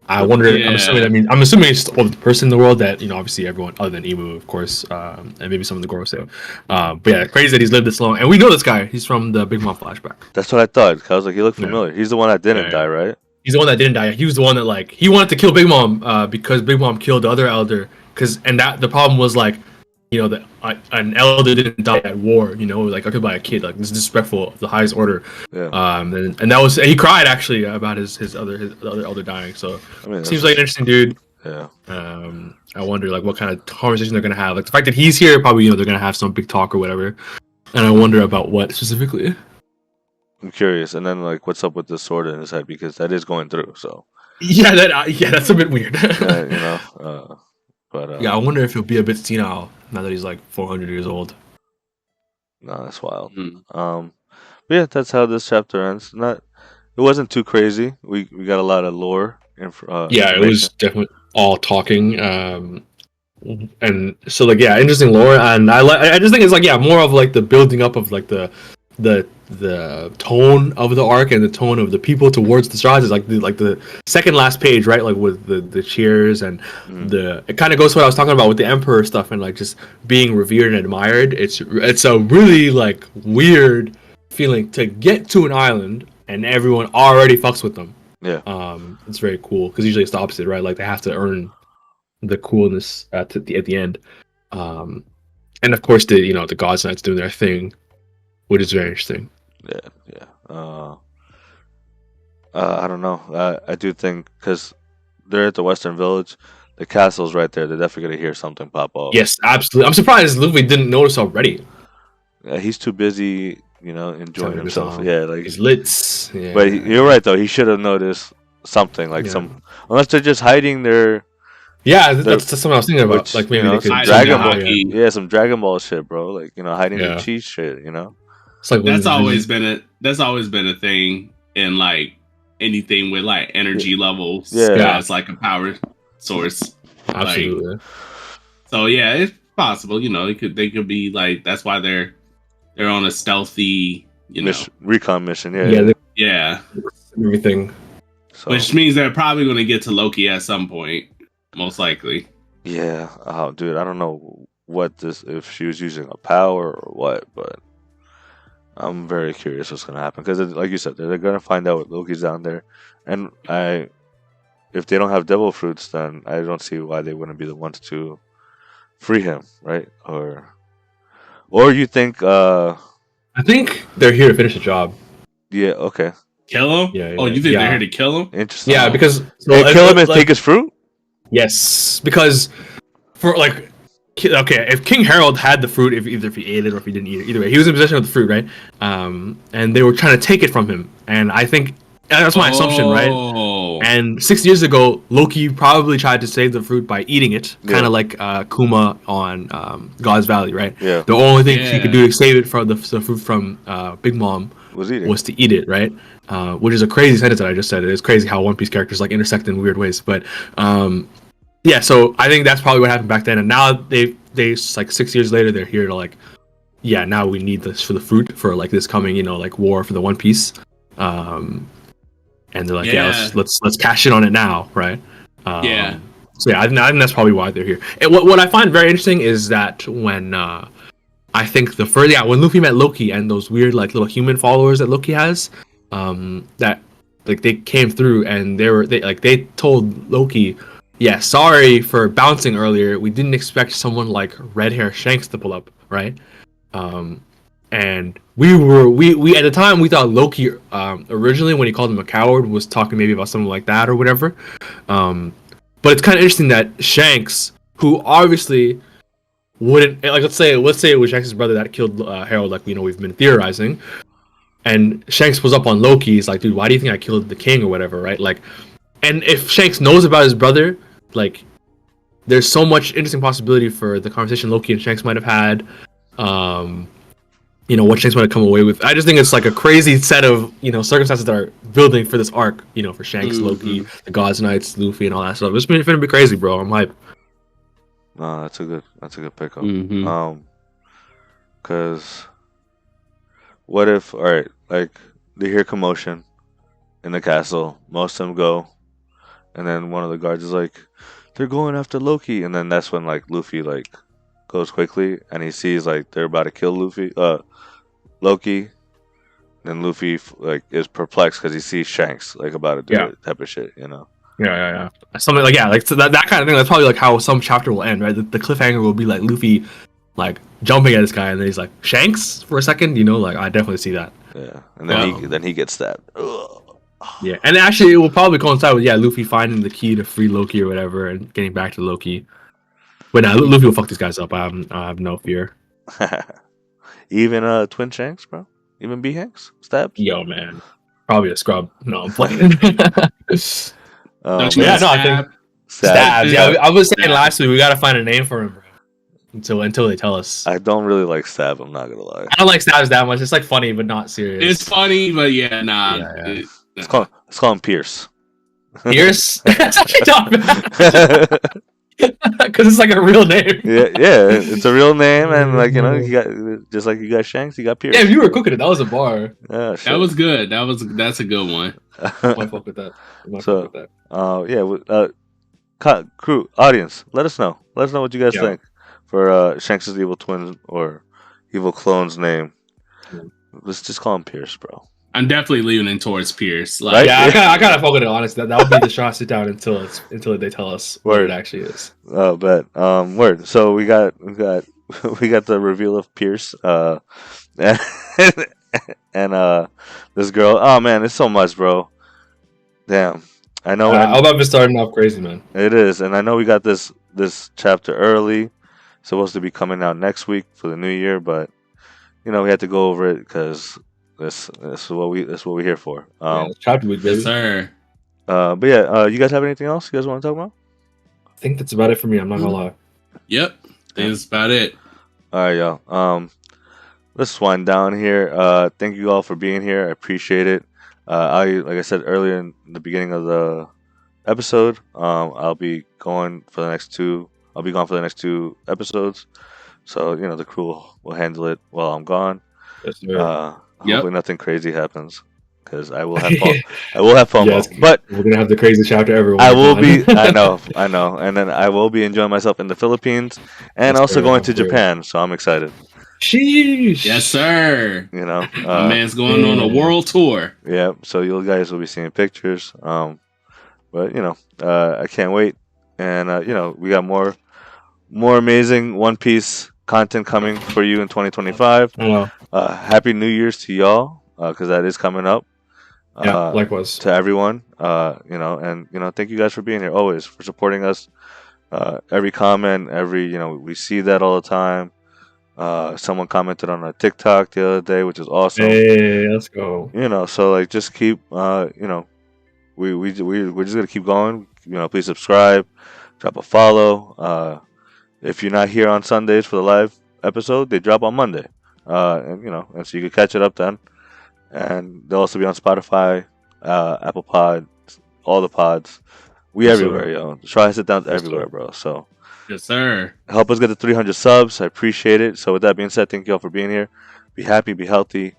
I wonder. Yeah. I'm assuming it's the oldest person in the world. That obviously everyone other than Emu, of course, and maybe some of the Gorosei. But yeah, crazy that he's lived this long. And we know this guy. He's from the Big Mom flashback. That's what I thought. I was like, he looked familiar. Yeah. He's the one that didn't die, right? He's the one that didn't die. He was the one that he wanted to kill Big Mom because Big Mom killed the other elder. The problem was an elder didn't die at war. Killed by a kid. Like, this is disrespectful of the highest order. Yeah. And that was he cried actually about his other elder dying. So seems like an interesting dude. Yeah. I wonder what kind of conversation they're gonna have. Like the fact that he's here, probably they're gonna have some big talk or whatever. And I wonder about what specifically. I'm curious. And then what's up with the sword in his head, because that is going through. So. Yeah, that's a bit weird. But yeah, I wonder if he'll be a bit senile now that he's 400 years old. No, that's wild. But yeah, that's how this chapter ends. It wasn't too crazy. We got a lot of lore. Yeah, it was definitely all talking. And so interesting lore, and I just think it's more of the building up of the tone of the arc and the tone of the people towards the stars is the second last page, right? With the cheers and it kind of goes to what I was talking about with the Emperor stuff and just being revered and admired. It's a really weird feeling to get to an island and everyone already fucks with them. Yeah. It's very cool because usually it's the opposite, right? They have to earn the coolness at the end. And of course the God's Knights doing their thing, which is very interesting. Yeah. I don't know. I do think because they're at the Western Village, the castle's right there. They're definitely gonna hear something pop up. Yes, absolutely. I'm surprised Luffy didn't notice already. He's too busy, enjoying himself. Yeah, he's lit. Yeah. But you're right though. He should have noticed something unless they're just hiding their. Yeah, that's something I was thinking about. Maybe they could some Dragon Ball. Yeah, some Dragon Ball shit, bro. Hiding the cheese shit. It's like that's always been a thing in like anything with like energy levels as like a power source. Absolutely. Like, so yeah, it's possible. You know, they could be like that's why they're on a stealthy, recon mission. Yeah. Everything. So, which means they're probably going to get to Loki at some point, most likely. Yeah. Oh, dude, I don't know if she was using a power or what, but I'm very curious what's gonna happen because, like you said, they're gonna find out Loki's down there, and if they don't have devil fruits, then I don't see why they wouldn't be the ones to free him, right? Or you think? I think they're here to finish the job. Yeah. Okay. Kill him? Yeah. Oh, you think they're here to kill him? Interesting. Yeah, because kill him and take his fruit. Yes, because for like, okay, if King Harold had the fruit, if he ate it or if he didn't eat it, either way, he was in possession of the fruit, right? And they were trying to take it from him, and I think that's my assumption, right? And 6 years ago, Loki probably tried to save the fruit by eating it, kind of like Kuma on God's Valley, right? Yeah. The only thing he could do to save it from the fruit from Big Mom was to eat it, right? Which is a crazy sentence that I just said. It is crazy how One Piece characters like intersect in weird ways, but yeah. So I think that's probably what happened back then, and now they like 6 years later, they're here to like, yeah, now we need this for the fruit for like this coming, like war for the One Piece. And they're like, let's cash in on it now, right? So yeah, I think that's probably why they're here. And what I find very interesting is that when I think when Luffy met Loki and those weird like little human followers that Loki has, that like they came through and they told Loki, yeah, sorry for bouncing earlier. We didn't expect someone like Red Hair Shanks to pull up, right? And we at the time we thought Loki originally when he called him a coward was talking maybe about something like that or whatever. But it's kind of interesting that Shanks, who obviously wouldn't like, let's say it was Shanks' brother that killed Harold, like we've been theorizing, and Shanks was up on Loki. He's like, dude, why do you think I killed the king or whatever, right? Like, and if Shanks knows about his brother, like, there's so much interesting possibility for the conversation Loki and Shanks might have had. What Shanks might have come away with. I just think it's like a crazy set of circumstances that are building for this arc. For Shanks, Loki, the Gods Knights, Luffy, and all that stuff. It's gonna be crazy, bro. I'm hyped. No, that's a good pickup. Because what if, all right, like they hear commotion in the castle, most of them go, and then one of the guards is like, they're going after Loki, and then that's when like Luffy like goes quickly and he sees like they're about to kill Loki. Then Luffy like is perplexed because he sees Shanks like about to do that type of shit, Yeah. Something like so that kind of thing. That's probably like how some chapter will end, right? The cliffhanger will be like Luffy like jumping at this guy, and then he's like Shanks for a second. Like I definitely see that. Yeah, and then he gets stabbed. Ugh. Yeah, and actually it will probably coincide with Luffy finding the key to free Loki or whatever, and getting back to Loki. But now Luffy will fuck these guys up. I have no fear. Even Twin Shanks, bro. Even B Hanks stabbed. Yo, man, probably a scrub. No, I'm playing. I think stabs. Yeah, I was saying last week we gotta find a name for him, bro. Until they tell us. I don't really like Stab. I'm not gonna lie. I don't like Stabs that much. It's like funny, but not serious. It's funny, but nah. Yeah. Let's call him Pierce. Pierce. That's actually not bad. Because it's like a real name. yeah, it's a real name, and like you got just like you got Shanks, you got Pierce. Yeah, if you were cooking it, that was a bar. Yeah, that was good. That's a good one. I fuck with that. Crew, audience, let us know. Let us know what you guys think for Shanks' evil twin or evil clone's name. Let's just call him Pierce, bro. I'm definitely leaning towards Pierce. Like, right? Yeah, I kind of fuck with it. Honestly, that would be the Strawhat Sitdown until they tell us what it actually is. Oh, but word. So we got the reveal of Pierce, and this girl. Oh man, it's so much, bro. Damn, I know. Elbaf is starting off crazy, man. It is, and I know we got this chapter early, supposed to be coming out next week for the new year, but we had to go over it because. That's what we're here for. Chapter week, yes, sir. But yeah, you guys have anything else you guys want to talk about? I think that's about it for me. I'm not gonna lie. Yep, that's about it. All right, y'all. let's wind down here. Thank you all for being here. I appreciate it. Like I said earlier in the beginning of the episode, I'll be going for the next two. I'll be gone for the next 2 episodes. So the crew will handle it while I'm gone. Yes, sir. Hopefully nothing crazy happens, because I will have I will have FOMO. Yes, but we're gonna have the crazy chapter everyone. I will be. I know, and then I will be enjoying myself in the Philippines and Yes, also sir, going of to course. Japan. So I'm excited. Sheesh. Yes, sir. My man's going on a world tour. Yeah, so you guys will be seeing pictures. But I can't wait, and we got more amazing One Piece content coming for you in 2025. I know. Happy New Year's to y'all, because that is coming up. Yeah, likewise. To everyone, and thank you guys for being here always, for supporting us. Every comment, we see that all the time. Someone commented on our TikTok the other day, which is awesome. Hey, let's go. So like, just keep, we're just gonna keep going. Please subscribe, drop a follow. If you're not here on Sundays for the live episode, they drop on Monday, and so you can catch it up then. And they'll also be on Spotify, Apple Pod, all the pods. We everywhere, yo. Strawhat Sitdown's everywhere, bro. So yes, sir. Help us get to 300 subs. I appreciate it. So with that being said, thank you all for being here. Be happy, be healthy,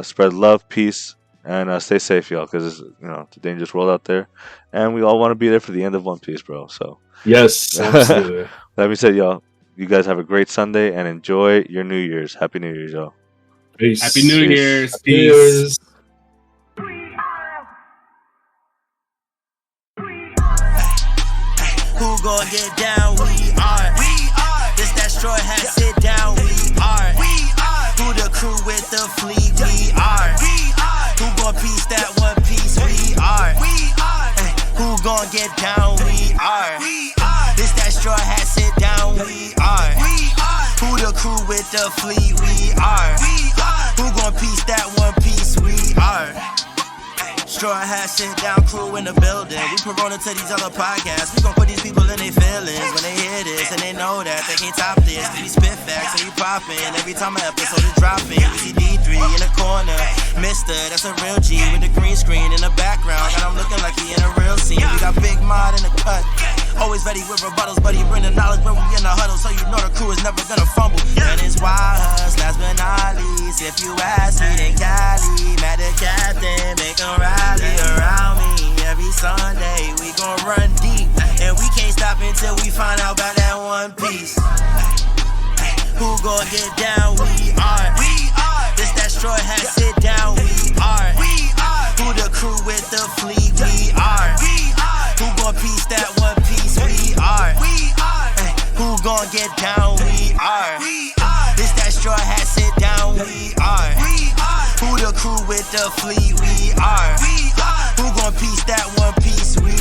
spread love, peace, and stay safe, y'all, because it's a dangerous world out there, and we all want to be there for the end of One Piece, bro. So yes, absolutely. That being said, y'all, you guys have a great Sunday and enjoy your New Year's. Happy New Year's, y'all. Peace. Happy New Year's. Happy Peace. New Year's. Who gon' get down? We are. This that Strawhat Sitdown. We are. Who the crew with the fleet? We are. Who gon' piece that One Piece? We are. Who gon' get down? We are. This that Strawhat Sitdown. We are. Who the crew with the fleet? We are. Who gon' piece that One Piece? We are. Strawhat Sitdown crew in the building. We Corona to these other podcasts. We gon' put these people in their feelings when they hear this, and they know that they can't top this. We spit facts and we poppin'. Every time an episode is dropping, we see D3 in the corner. Mister, that's a real G with the green screen in the background. Got him looking like he in a real scene. We got Big Mod in the cut. Always ready with rebuttals, but he bring the knowledge when we in the huddle, so you know the crew is never gonna fumble. And it's wild huss, last but not least. If you ask me, then Cali, mad the captain, make him rally around me. Every Sunday we gon' run deep, and we can't stop until we find out about that One Piece. Who gon' get down? We are. This that Strawhat Sitdown. We are. Who the crew with the fleet? We are. Who gon' piece that One Piece? We are. Who gon' get down? We are. This that Strawhat Sitdown. We are. Who the crew with the fleet? We are. Who gon' piece that One Piece? We